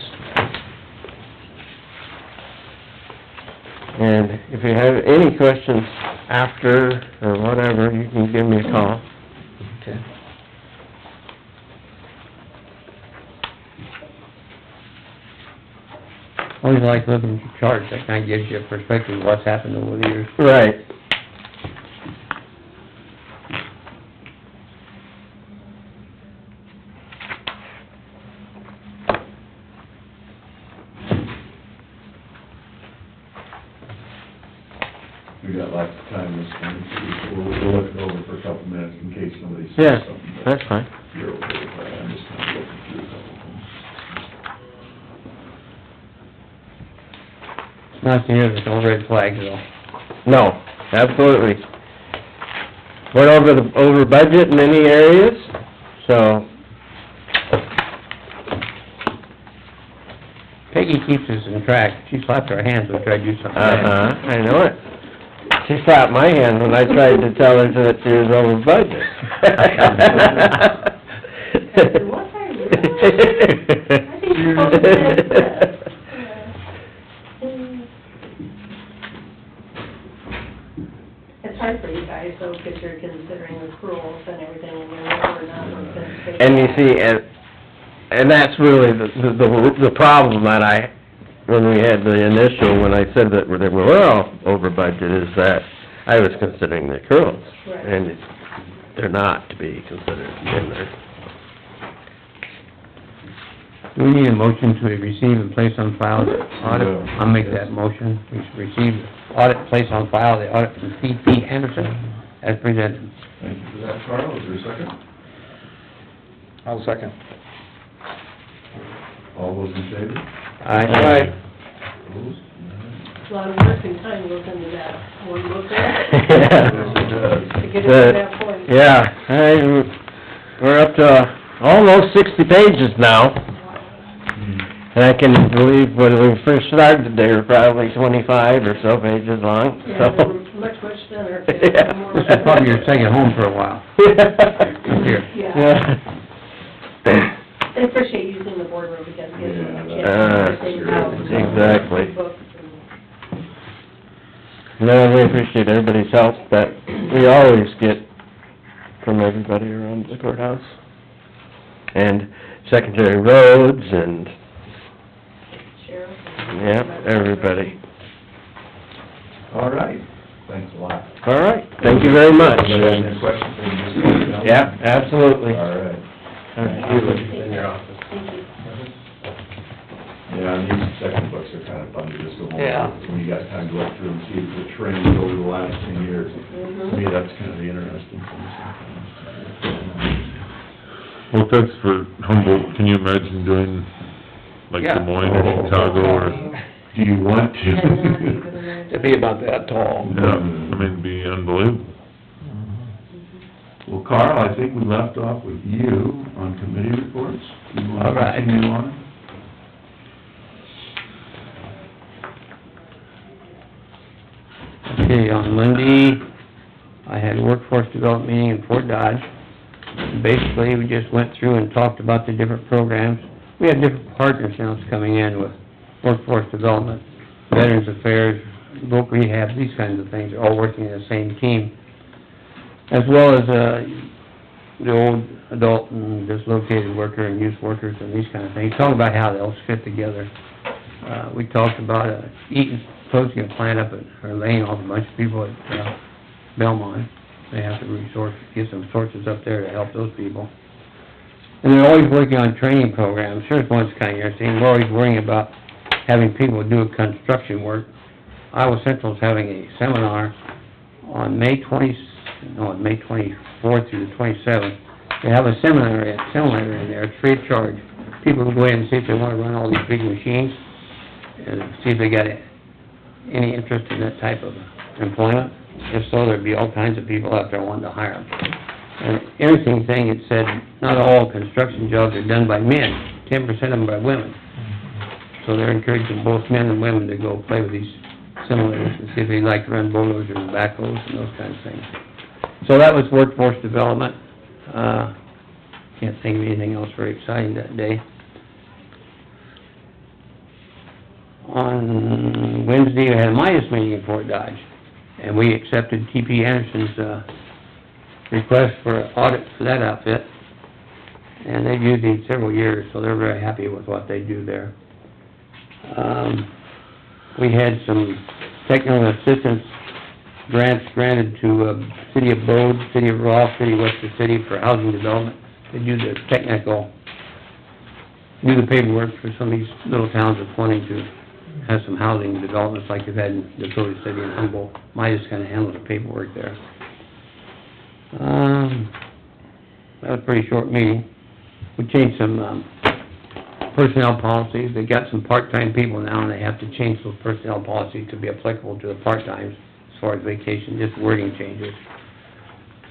And if you have any questions after, or whatever, you can give me a call. Okay. Always like looking at the charts, that kinda gives you a perspective of what's happened over the years. Right. We got lots of time this time, so we'll look it over for a couple minutes in case somebody says Yeah, something. but that's fine. You're okay with that, I'm just kind of looking through a couple things. Not to hear there's no red flags though. No, absolutely. Went over budget in many areas, so, Peggy keeps us in track. She slapped our hands when we tried to do something bad. I know it. She slapped my hand when I tried to tell her that she was over budget. Was I really? I think you're supposed to say that. It's hard for you guys though, because you're considering accruals and everything, and you're never not going to take And you that. see, and that's really the problem that when we had the initial, when I said that they were all over budget, is that I was considering the accruals. Right. And they're not to be considered in there. Do we need a motion to receive and place on file the audit? Yeah. I'll make that motion. We should receive, audit, place on file the audit from C.P. Anderson as presented. Thank you for that, Carl. Is there a second? I'll second. All those in favor? Aye. Opposed? A lot of work and time goes into that one book there, Yeah. to get it to that point. Yeah, we're up to almost 60 pages now. And I can believe when we first started, they were probably 25 or so pages long, Yeah, so. they're much thinner. Yeah. More- This is probably your second home for a while. Here. Yeah. Yeah. I appreciate using the boardroom because it gives them a chance Uh, to figure things out. exactly. Books and- No, we appreciate everybody's help that we always get from everybody around the courthouse. And secondary roads and, Sheriff. yeah, everybody. All right, thanks a lot. All right, thank you very much. Anybody have any questions? They can just call me down. Yeah, absolutely. All right. In your office. Thank you. Yeah, and these second books are kind of fun to just go home. Yeah. When you got time to look through and see the trends over the last 10 years. To me, that's kind of the interesting thing sometimes. Well, if that's for Humboldt, can you imagine doing like Yeah. Des Moines or Chicago or, Do you want to? Cannot even imagine. To be about that tall. yeah, I mean, it'd be unbelievable. Well, Carl, I think we left off with you on committee reports. You want All to right. continue on? Okay, on Monday, I had a workforce development meeting in Fort Dodge. Basically, we just went through and talked about the different programs. We have different partners now that's coming in with workforce development, Veterans Affairs, voc rehab, these kinds of things, are all working in the same team. As well as, the old adult and dislocated worker and youth workers and these kind of things, talking about how they'll fit together. We talked about, closing a plant up at, or laying off a bunch of people at, Belmont. They have to get some sources up there to help those people. And they're always working on training programs. Here's one's kind of interesting. We're always worrying about having people do construction work. Iowa Central's having a seminar on May 24th through the 27th. They have a seminar in there, it's free of charge. People can go in and see if they want to run all these big machines, and see if they got any interest in that type of employment. If so, there'd be all kinds of people out there wanting to hire them. And interesting thing, it said, not all construction jobs are done by men, 10% of them by women. So they're encouraging both men and women to go play with these simulators and see if they like to run bulldozers and backhoes and those kinds of things. So that was workforce development. Can't think of anything else very exciting that day. On Wednesday, we had a Midas meeting in Fort Dodge, and we accepted T.P. Anderson's, request for an audit for that outfit. And they've used him several years, so they're very happy with what they do there. We had some technical assistance grants granted to, City of Bode, City of Ross, City of Webster City for housing development. They do the paperwork for some of these little towns that's wanting to have some housing developments like they've had in Dakota City and Humboldt. Midas kinda handles the paperwork there. That was a pretty short meeting. We changed some, personnel policies. They got some part-time people now, and they have to change those personnel policies to be applicable to the part-times as far as vacation, just wording changes.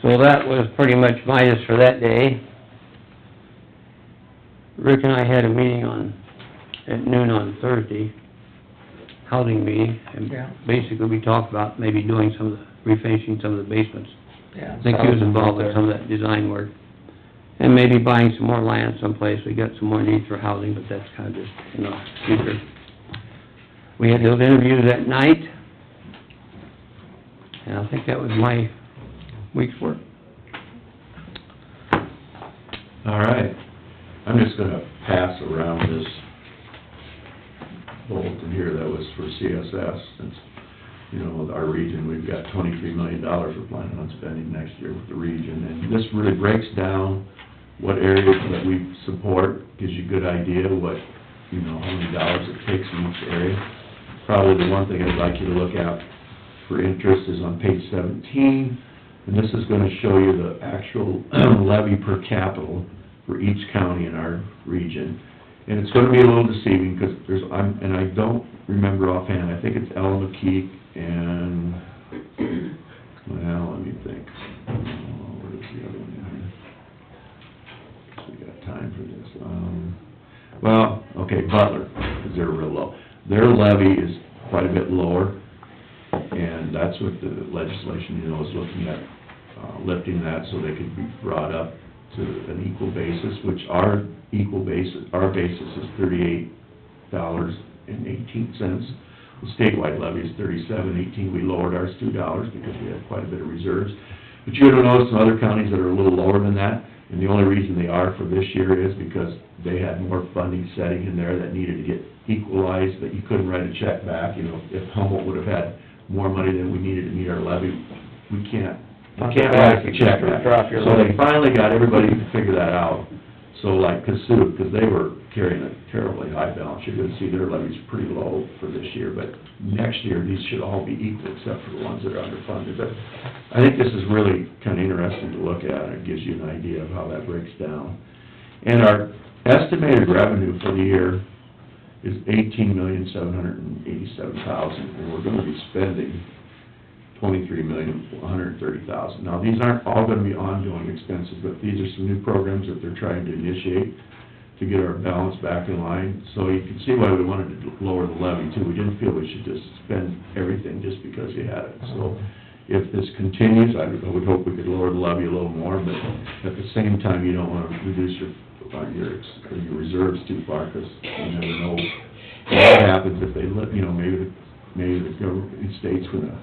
So that was pretty much Midas for that day. Rick and I had a meeting at noon on Thursday, housing meeting, and Yeah. basically we talked about maybe doing refinishing some of the basements. Yeah. I think he was involved with some of that design work. And maybe buying some more land someplace. We got some more needs for housing, but that's kind of just in the future. We had those interviews at night, and I think that was my week's work. All right. I'm just gonna pass around this bulletin here that was for CSS, since, you know, our region, we've got $23 million we're planning on spending next year with the region, and this really breaks down what areas that we support, gives you a good idea what, you know, how many dollars it takes in each area. Probably the one thing I'd like you to look at for interest is on page 17, And this is gonna show you the actual levy per capita for each county in our region. And it's gonna be a little deceiving, because and I don't remember offhand, I think it's Elm-McKeek and, well, let me think. Where's the other one here? We got time for this. Well, okay, Butler, because they're real low. Their levy is quite a bit lower, and that's what the legislation, is looking at, lifting that so they could be brought up to an equal basis, which our basis is $38.18. The statewide levy is $37.18. We lowered ours $2 because we have quite a bit of reserves. But you're gonna notice some other counties that are a little lower than that, and the only reason they are for this year is because they had more funding setting in there that needed to get equalized, that you couldn't write a check back. If Humboldt would've had more money than we needed to meet our levy, we can't write the check back. So they finally got everybody to figure that out. So like Cassup, because they were carrying a terribly high balance, you're gonna see their levies pretty low for this year, but next year, these should all be equal except for the ones that are underfunded. But I think this is really kinda interesting to look at, and it gives you an idea of how that breaks down. And our estimated revenue for the year is $18,787,000, and we're gonna be spending $23,130,000. Now, these aren't all gonna be ongoing expenses, but these are some new programs that they're trying to initiate to get our balance back in line. So you can see why we wanted to lower the levy too. We didn't feel we should just spend everything just because you had it. So if this continues, I would hope we could lower the levy a little more, but at the same time, you don't wanna reduce your reserves too far, because you never know what happens if they maybe the government, state's gonna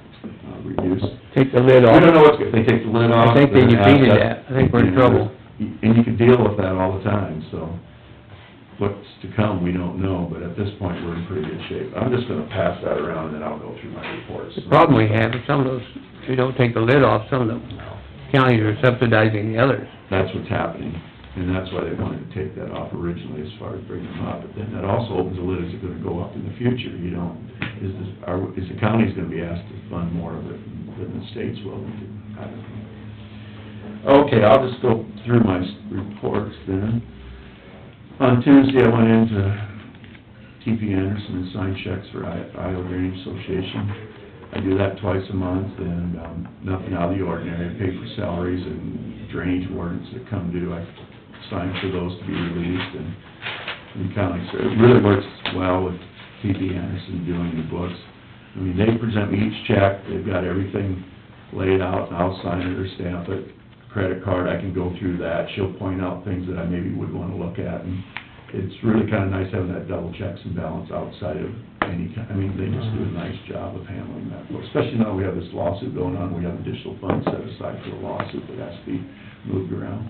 reduce. Take the lid off. We don't know if they take the lid off. I think they then defeated ask that. I think we're in trouble. And you can deal with that all the time, so what's to come, we don't know, but at this point, we're in pretty good shape. I'm just gonna pass that around, and then I'll go through my reports. The problem we have is some of those, if we don't take the lid off, some of the counties are subsidizing the others. That's what's happening, and that's why they wanted to take that off originally as far as bringing them up. But then that also opens the lid, is it gonna go up in the future? Is the county's gonna be asked to fund more of it than the states will? I don't know. Okay, I'll just go through my reports then. On Tuesday, I went into T.P. Anderson and signed checks for Iowa Drainage Association. I do that twice a month, and nothing out of the ordinary. I pay for salaries and drainage warrants that come due. I sign for those to be released, and county, so it really works well with T.P. Anderson doing the books. I mean, they present me each check, they've got everything laid out, and I'll sign it or stamp it. Credit card, I can go through that, she'll point out things that I maybe would wanna look at, and it's really kinda nice having that double checks and balance outside of any kind, they just do a nice job of handling that, especially now we have this lawsuit going on, we have additional funds set aside for the lawsuit that has to be moved around.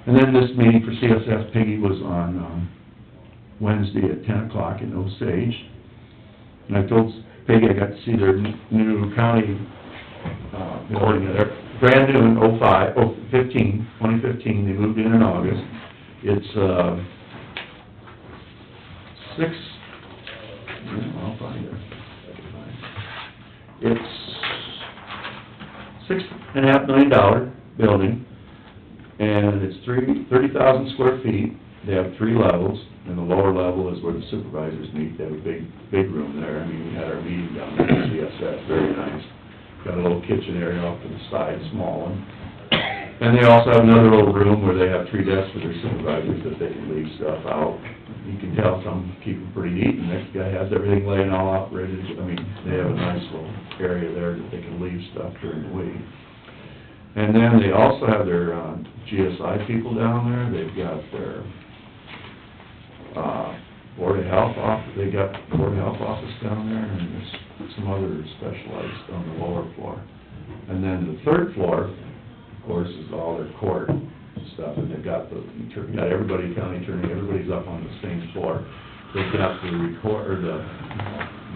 And then this meeting for CSF Piggy was on, Wednesday at 10 o'clock in Osage, and I told Peggy I got to see their new county, building, they're brand new in 2015, they moved in August. It's, I'll find it. It's $6.5 million building, and it's 30,000 square feet. They have 3 levels, and the lower level is where the supervisors meet. They have a big room there. We had our meeting down there at CSS, very nice. Got a little kitchen area off to the side, small one. And they also have another little room where they have 3 desks for their supervisors that they can leave stuff out. You can tell some keep them pretty neat, and the next guy has everything laying all out ready. They have a nice little area there that they can leave stuff during the week. And then they also have their GSI people down there. They've got their Board of Health office, they got Board of Health office down there, and there's some other specialized on the lower floor. And then the 3rd floor, of course, is all their court stuff, and they've got everybody, county attorney, everybody's up on the same floor. They've got the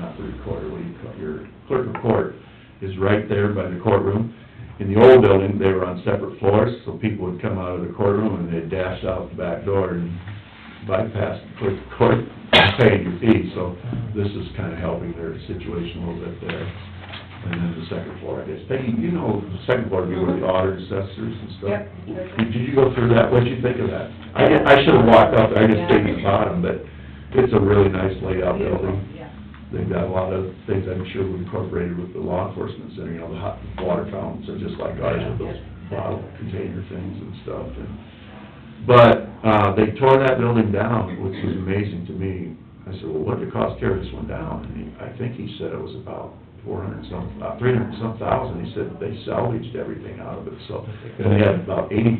not the recorder, what do you call it, your clerk of court is right there by the courtroom. In the old building, they were on separate floors, so people would come out of the courtroom and they'd dash out the back door and bypass the clerk of court, paying your fee. So this is kinda helping their situation a little bit there. and then the second floor, I guess. Peggy, you know, the second floor would be where the auditor, assessors and stuff. Yep. Did you go through that? What'd you think of that? I should've walked up there, I just stayed in the bottom, but it's a really nice layout building. Yeah. They've got a lot of things I'm sure we incorporated with the law enforcement center, you know, the hot water fountains are just like ours with those bottle container things and stuff. But they tore that building down, which was amazing to me. I said, well, what did it cost to tear this one down? And I think he said it was about 300-some thousand. He said they salvaged everything out of it, so they had about $80,000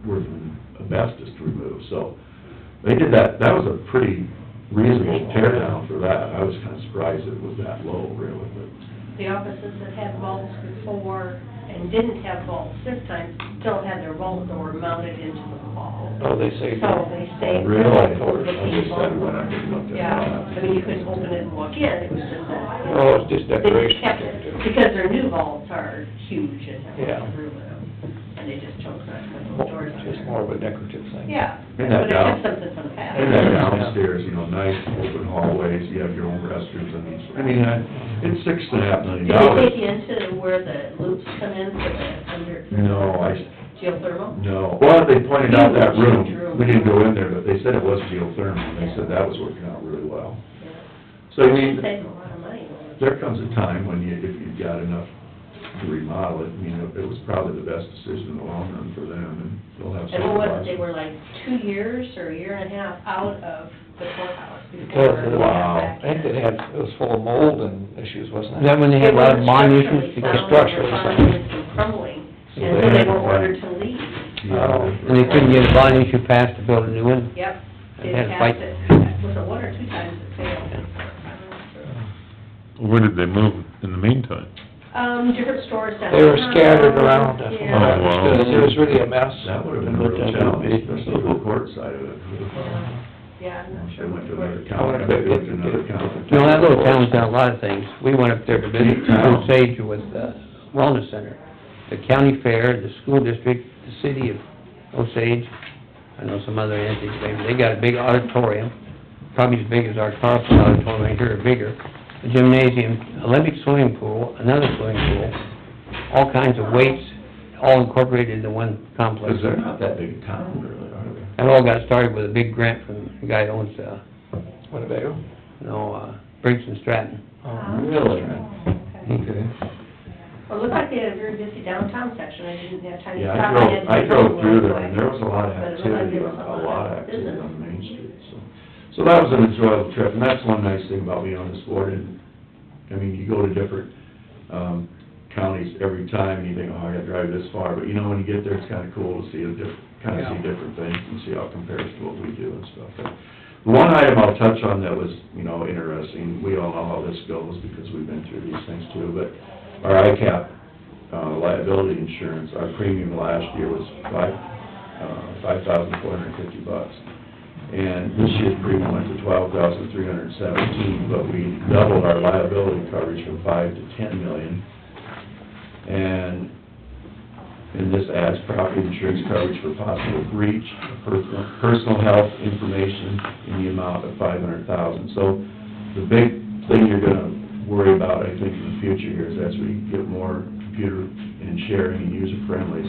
worth of asbestos to remove. So they did that. That was a pretty reasonable tear down for that. I was kind of surprised it was that low, really, but. The offices that had vaults before and didn't have vaults this time still had their vault door mounted into the wall. Oh, they say. So they stayed Really? really I looking just said when I looked at Yeah, I mean, you couldn't open it and walk in, it was just that. Oh, it's just They decoration. just kept it, because their new vaults are huge and have Yeah. a room in them, and they just chose not to put those doors on. Just more of a decorative thing. Yeah, And that but it's down- just something from the past. And then downstairs, you know, nice open hallways, you have your own restrooms on each, I mean, it's $6.5 million. Did they take you into where the loops come in for the under? No, Geothermal? No, well, they pointed out that room, Huge room. we didn't go in there, but they said it was geothermal, and they said that was working out really well. Yeah. So, I mean, Saved a lot of money. there comes a time when you, if you've got enough to remodel it, I mean, it was probably the best decision in the long run for them, and they'll have And some. what was it, they were like 2 years or a year and a half out of the courthouse Because, before. Wow. I think they had, it was full of mold and issues, wasn't Is it? that when they had a lot of bond issues? It was Structurally structurally sound. sound, and crumbling, So and they so they had to were ordered find- to leave. Yeah. And they couldn't get a bond issue passed to build a new one? Yep, They they had to passed fight. it, was it 1 or 2 times it failed? Where did they move in the meantime? Different stores down. They were scattered around, that's what I Yeah. Oh, wow. understood. It was really a mess. That would've been a real challenge, especially for the court side of it. Yeah, I'm not They sure. went to another I county, wonder if they they went to did- another county. No, that little town's done a lot of things. We went up there to visit Big town. Osage with the wellness center, the county fair, the school district, the city of Osage, I know some other entities, maybe, they got a big auditorium, probably as big as our Carlson auditorium right here, or bigger, a gymnasium, Olympic swimming pool, another swimming pool, all kinds of weights, all incorporated into one complex. Because they're not that big a town, really, are they? That all got started with a big grant from the guy that owns, Winnebago? Briggs and Stratton. Oh, Really? Okay. Okay. Well, it looked like they had a very busy downtown section, I didn't have time to Yeah, stop. had to I go drove through there, one and way. there was a lot of But it looked like activity, there was a lot of activity business. on Main Street, so. So that was an enjoyable trip, and that's one nice thing about being on this board, and, I mean, you go to different, counties every time, and you think, oh, I gotta drive this far, but you know, when you get there, it's kinda cool to see kinda see different things and see how it compares to what we do and stuff. But the one item I'll touch on that was, you know, interesting, we all know how this goes because we've been through these things too, but our ICAP, liability insurance, our premium last year was $5,450. And this year's premium went to $12,317, but we doubled our liability coverage from $5 to $10 million. And this adds property insurance coverage for possible breach, personal health information in the amount of $500,000. So the big thing you're gonna worry about, I think, in the future here is as we get more computer and sharing and user-friendly,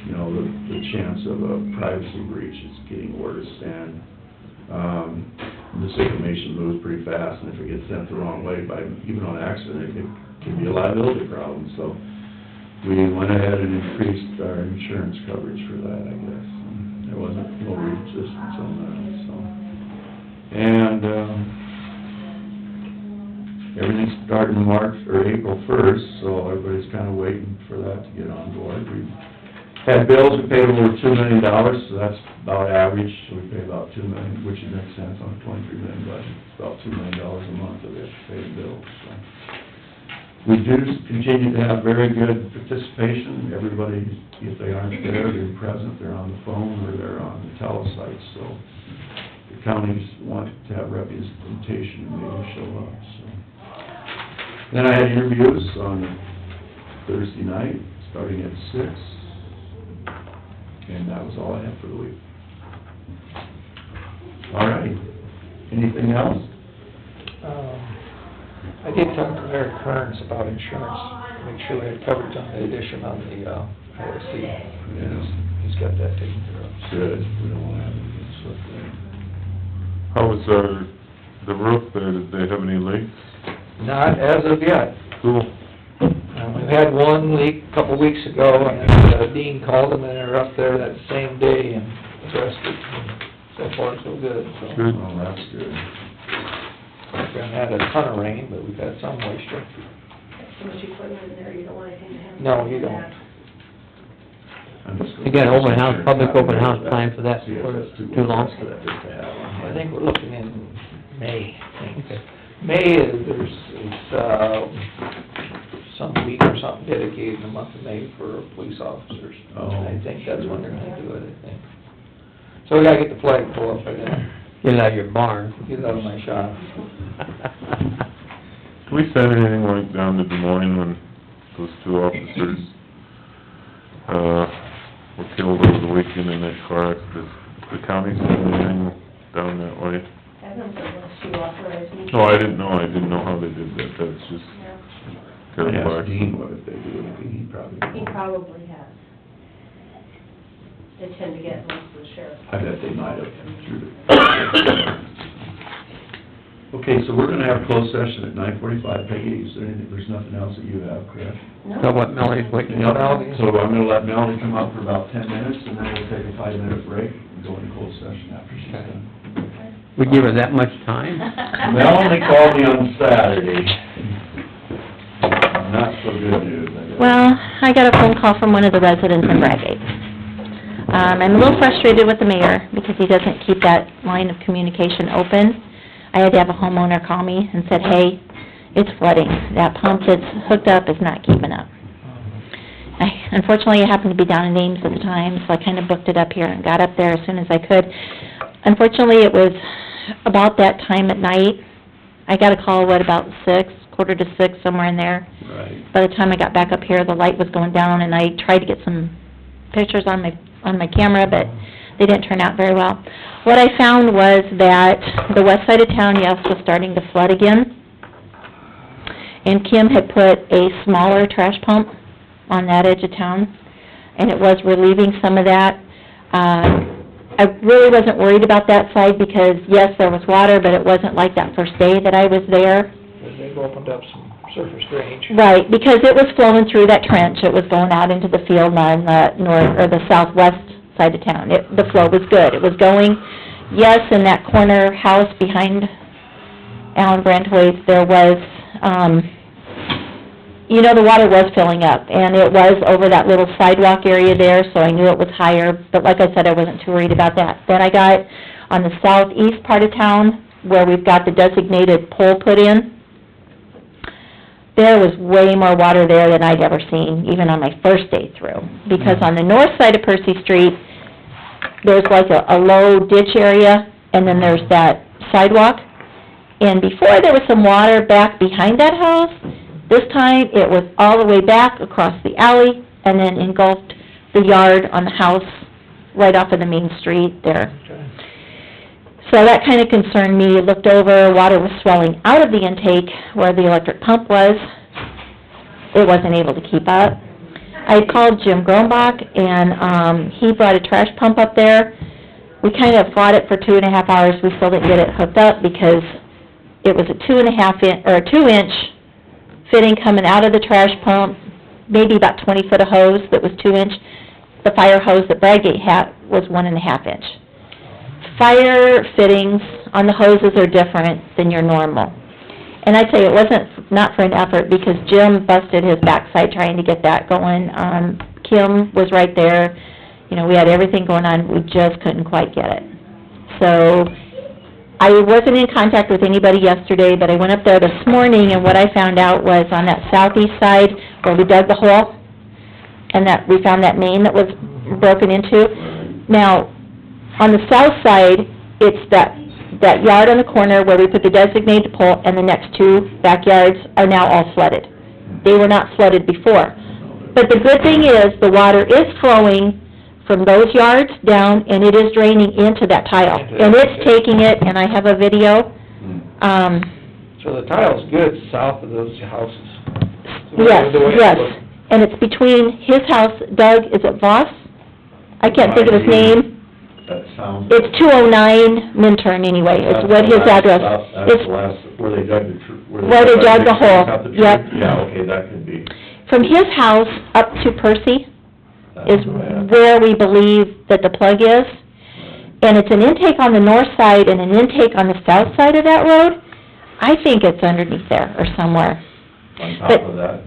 you know, the chance of a privacy breach is getting worse. And this information moves pretty fast, and if it gets sent the wrong way by, even on accident, it can be a liability problem. So we went ahead and increased our insurance coverage for that, I guess. And there wasn't no resistance on that, so. And, everything's starting March, or April 1st, so everybody's kinda waiting for that to get on board. We had bills, we paid over $2 million, so that's about average, so we pay about $2 million, which makes sense on a $23 million budget. It's about $2 million a month of it, paid bills, so. We do continue to have very good participation. Everybody, if they aren't there, they're present, they're on the phone, or they're on the telesite, so the counties want to have representation, and they show up, so. Then I had interviews on Thursday night, starting at 6, and that was all I had for the week. All right, anything else? I did talk to Mayor Kearns about insurance, to make sure we had coverage on the addition on the, OSC. Yes. He's got that taken care of. Good, we don't wanna have any slip there. How was the roof there, did they have any leaks? Not as of yet. Cool. We had one leak a couple weeks ago, and then Dean called them, and they were up there that same day and addressed it. So far, so good, so. Good. Oh, that's good. We haven't had a ton of rain, but we've had some moisture. So much equipment in there, you don't want anything to happen. No, you don't. I'm just gonna- You got open house, public open house time for that, See if for that's too long? for that just to have on. I think we're looking in May, I think. Okay. May is, some week or something dedicated in the month of May for police officers. Oh. I think that's when they're gonna do it, I think. So we gotta get the flag pulled up by then, Get it out of your barn. get it out of my shop. Can we send anything like down to Des Moines when those two officers, were killed over the weekend in that car accident? Does the county send anything down that way? Haven't unless you authorize me. No, I didn't know how they did that, that's just I'd terrible. ask Dean what if they do anything, he probably. He probably has. They tend to get most of the sheriff's. I bet they might have through the... Okay, so we're gonna have closed session at 9:45. Peggy, is there anything, there's nothing else that you have, correct? No. So what Melody's waiting up? So I'm gonna let Melanie come up for about 10 minutes, and then we'll take a 5-minute break and go into closed session after she's done. We give her that much time? Melanie called me on Saturday. Not so good news, I guess. Well, I got a phone call from one of the residents in Bradgate. I'm a little frustrated with the mayor because he doesn't keep that line of communication open. I had to have a homeowner call me and said, hey, it's flooding. That pump that's hooked up is not keeping up. Unfortunately, I happened to be down in Ames at the time, so I kind of booked it up here and got up there as soon as I could. Unfortunately, it was about that time at night. I got a call, about 6, 5:45, somewhere in there. Right. By the time I got back up here, the light was going down, and I tried to get some pictures on my camera, but they didn't turn out very well. What I found was that the west side of town, yes, was starting to flood again. And Kim had put a smaller trash pump on that edge of town, and it was relieving some of that. I really wasn't worried about that side because, yes, there was water, but it wasn't like that first day that I was there. They've opened up some surface drainage. Right, because it was flowing through that trench, it was going out into the field on the north, or the southwest side of town. The flow was good, it was going, yes, in that corner house behind Alan Brantwaite, there was, the water was filling up, and it was over that little sidewalk area there, so I knew it was higher, but like I said, I wasn't too worried about that. Then I got on the southeast part of town, where we've got the designated pole put in, there was way more water there than I'd ever seen, even on my first day through. Because on the north side of Percy Street, there's like a low ditch area, and then there's that sidewalk. And before there was some water back behind that house, this time it was all the way back across the alley, and then engulfed the yard on the house right off of the main street there. So that kind of concerned me. Looked over, water was swelling out of the intake where the electric pump was. It wasn't able to keep up. I called Jim Grombach, and he brought a trash pump up there. We kind of fought it for 2.5 hours. We still didn't get it hooked up because it was a 2-inch fitting coming out of the trash pump, maybe about 20 foot of hose that was 2-inch. The fire hose that Bradgate had was 1.5 inch. Fire fittings on the hoses are different than your normal. And I'd say it wasn't not for an effort because Jim busted his backside trying to get that going. Kim was right there. We had everything going on. We just couldn't quite get it. So I wasn't in contact with anybody yesterday, but I went up there this morning, and what I found out was on that southeast side where we dug the hole, and that we found that main that was broken into. Now, on the south side, it's that yard on the corner where we put the designated pole, and the next 2 backyards are now all flooded. They were not flooded before. But the good thing is, the water is flowing from those yards down, and it is draining into that tile. And it's taking it, and I have a video. So the tile's good south of those houses? Yes, The way it yes, looks. and it's between his house, Doug, is it Voss? I can't think of his name. That sounds. It's 209 Minturn anyway, is what his address. That's It's the last, where they dug the Where they dug the hole, cut tree? yep. Yeah, okay, that could be. from his house up to Percy That's is bad. where we believe that the plug is. And it's an intake on the north side and an intake on the south side of that road. I think it's underneath there or somewhere. On But- top of that,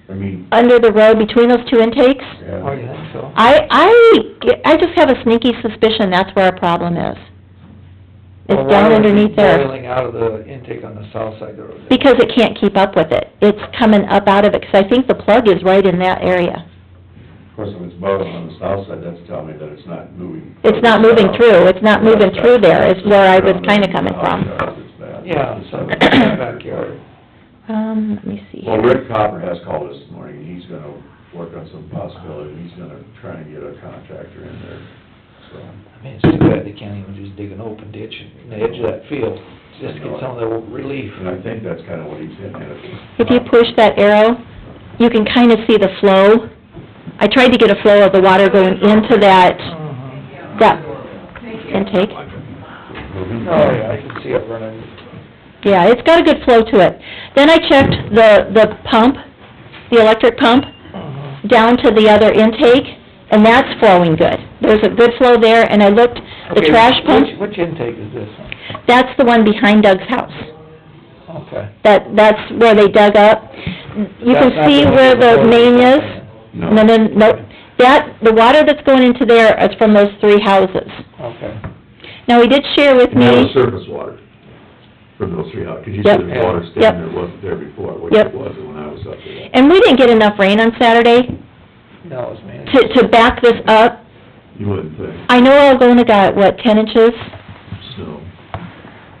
I mean, Under the road between those two intakes. yeah. Oh, you think so? I just have a sneaky suspicion that's where our problem is. It's Well, down why underneath is it there. boiling out of the intake on the south side of the road? Because it can't keep up with it. It's coming up out of it, 'cause I think the plug is right in that area. Of course, if it's boiling on the south side, that's telling me that it's not moving. It's not moving south. through, it's not moving through there, is where I was kinda Down coming in the from. house, it's bad. Yeah, so, in the backyard. Let me see Well, here. Rick Copper has called us this morning, he's gonna work on some possibility, he's gonna try and get a contractor in there, so. I mean, it's too bad they can't even just dig an open ditch in the edge of that field, just to get some of the relief. And I think that's kinda what he's hitting at. If you push that arrow, you can kinda see the flow. I tried to get a flow of the water going into that intake. Oh, yeah, I can see it running. Yeah, it's got a good flow to it. Then I checked the pump, the electric pump, down to the other intake, and that's flowing good. There's a good flow there, and I looked, the Okay, trash pump, Which intake is this one? that's the one behind Doug's house. Okay. That's where they dug up. You That's can not see the one where with the hose main or is. something. No. No, nope. The water that's going into there is from those three houses. Okay. Now, he did share with And that was me, surface water from those three houses, 'cause you Yep. said there's water Yep. standing there, wasn't there before, which Yep. it was when I was up there. and we didn't get enough rain on Saturday No, it's me. to back this up. You wouldn't think, I know Algona got, what, 10 inches? snow.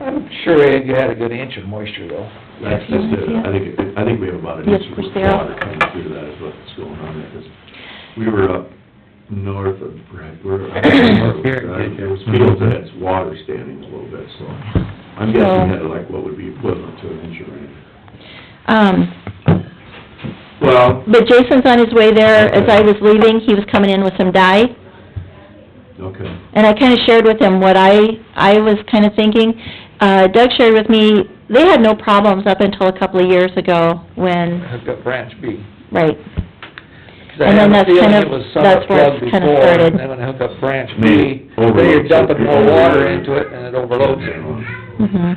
I'm sure Ed had a good inch of moisture though. That's just it, I think we have about an Yes, inch push of there. water coming through that is what's going on there, 'cause we were up north of, there was fields that had water standing a little bit, so I'm guessing we had like what would be equivalent to an inch of rain. Well, But Jason's on his way there. As I was leaving, he was coming in with some dye. okay, And I kinda shared with him what I was kinda thinking. Doug shared with me, they had no problems up until a couple of years ago when, Hooked up branch B. right, 'Cause I And then have a that's feeling kind it of- was that's somewhat where it's plugged kinda before, started. and then when I hook up branch B, Maybe then you're overloads dumping it. more water into it and it overloads it. mhm.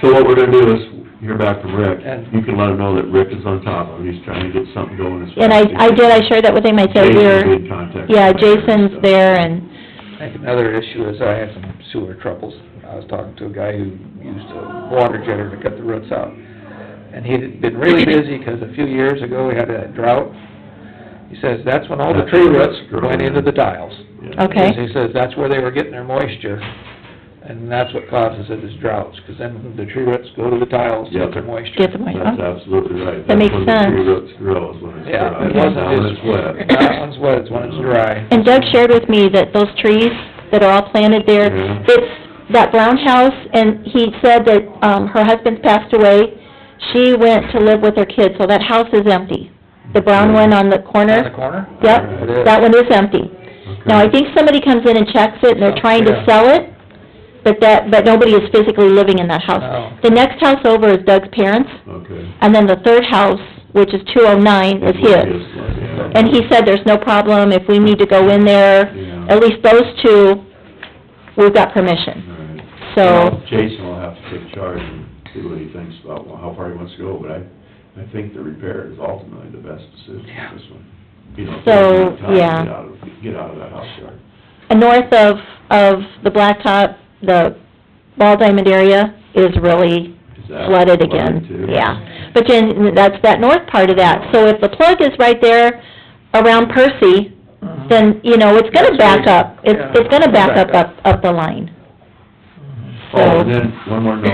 so what we're gonna do is hear back from Rick, And- you can let him know that Rick is on top of it, he's trying to get something going as fast And as he I did, can. I shared that with him. I said, Jason's we're, in contact. yeah, Jason's there and, I think another issue is I had some sewer troubles. I was talking to a guy who used a water jetter to cut the roots out. And he'd been really busy, 'cause a few years ago, we had a drought. He says, that's when all the tree roots went into the tiles. Yeah. okay. He says, that's where they were getting their moisture, and that's what causes it, is droughts, 'cause then the tree roots go to the tiles, get their moisture. Get the moisture. That's absolutely right. That makes That's when sense. the tree roots grow, is when it's Yeah, dry. it wasn't Now when just, it's wet. that one's wet, it's when it's dry. And Doug shared with me that those trees that are all planted there, Yeah. it's that brown house, and he said that, her husband's passed away. She went to live with her kids, so that house is empty. The brown one on the On the corner? corner? Yep, It is. that one is empty. Okay. Now, I think somebody comes in and checks it, and they're trying to Yeah. sell it, but nobody is physically living in that house. No. The next house over is Doug's parents, Okay. and then the third house, which is 209, is his. Yeah. And he said there's no problem, if we need to go in there, Yeah. at least those two, we've got permission. All right. So, Well, Jason will have to take charge and see what he thinks about how far he wants to go, but I think the repair is ultimately the best decision, this one. You know, if So, there's no time, yeah. Get out of that house yard. and north of the blacktop, the Ball Diamond area is really Is that flooded again. too? Yeah, but then, that's that north part of that. So if the plug is right there around Percy, Mhm. then, you know, it's gonna back up. It's Yeah. gonna back up the line. Oh, and then, one more note,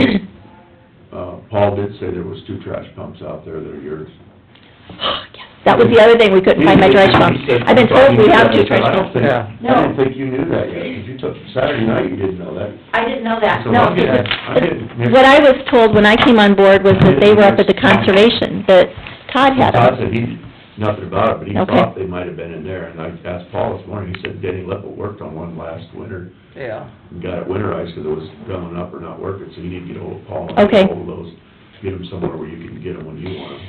Paul did say there was 2 trash pumps out there that are yours. Yes. That was the other thing, we couldn't find my trash pump. I've been told we have two trash pumps. Yeah. I didn't think you knew that yet, 'cause you took Saturday night, you didn't know that. I didn't know that, So no. I'm getting- What I was told when I came on board was that they were up at the conservation, that Todd had Todd them. said he, nothing about it, but he Okay. thought they might have been in there, and I asked Paul this morning, he said Denny Lippel worked on one last winter, Yeah. and got it winterized because it was gumming up or not working, so you need to get ahold of Paul and Okay. get ahold of those, get them somewhere where you can get them when you want them.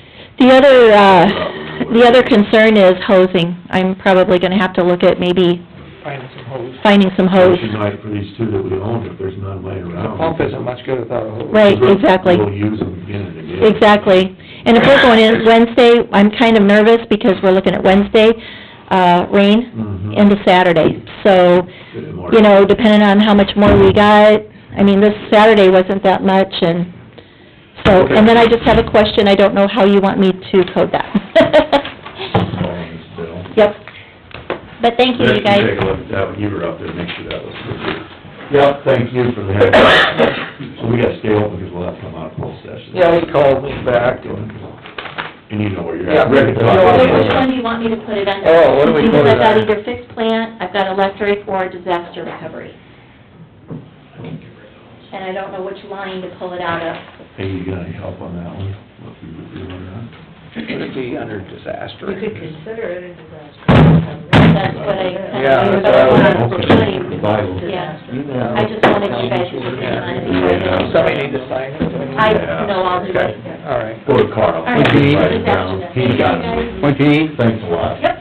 The other concern is hosing. I'm probably gonna have to look at maybe Finding some hose. finding some hose. Which you might, for these two that we own, if there's none laying The around. pump isn't much good without a hose. Right, exactly. We'll use them again and again. Exactly. And if we're going in Wednesday, I'm kind of nervous because we're looking at Wednesday, rain Mhm. into Saturday. So, Good morning. you know, depending on how much more we got, I mean, this Saturday wasn't that much, and so, and then I just have a question, I don't know how you want me to code that. Calling this bill. Yep. But thank you, you Rick, guys. Take a look at that when you were up there, make sure that was good. Yep, thank you for the heads up. So we gotta stay open because we'll have to come out of closed session. Yeah, he called me back and, And you know where you're Yeah, at. Rick, Rick, talk yeah, about So it. which one do you want me to put it under? Oh, what do we Because put it I've got under? either fixed plant, I've got electric, or disaster recovery. And I don't know which line to pull it out of. Hey, you got any help on that one? What we were doing on that? would it be under disaster? You could consider it a disaster. That's what I kind of... Yeah, that's what I was- The Bible. Yeah, I just wanted you guys to look at it before I did. Somebody need to sign it? I'll do Okay, it. all right. Or Carl. All right. What do you need? Write it down. He got it. What you need? Thanks a lot. Yep.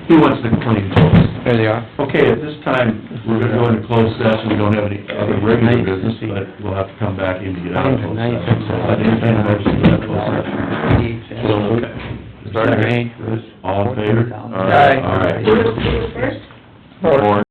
He wants to clean clothes. There they are. Okay, at this time, we're gonna go into closed session, we don't have any other regular Nice to business, see. but we'll have to come back in to get out of closed Nice. session. So I didn't have motion to that closed session. So, okay. Starting range. All in favor? Aye. All right. Who was first? Four.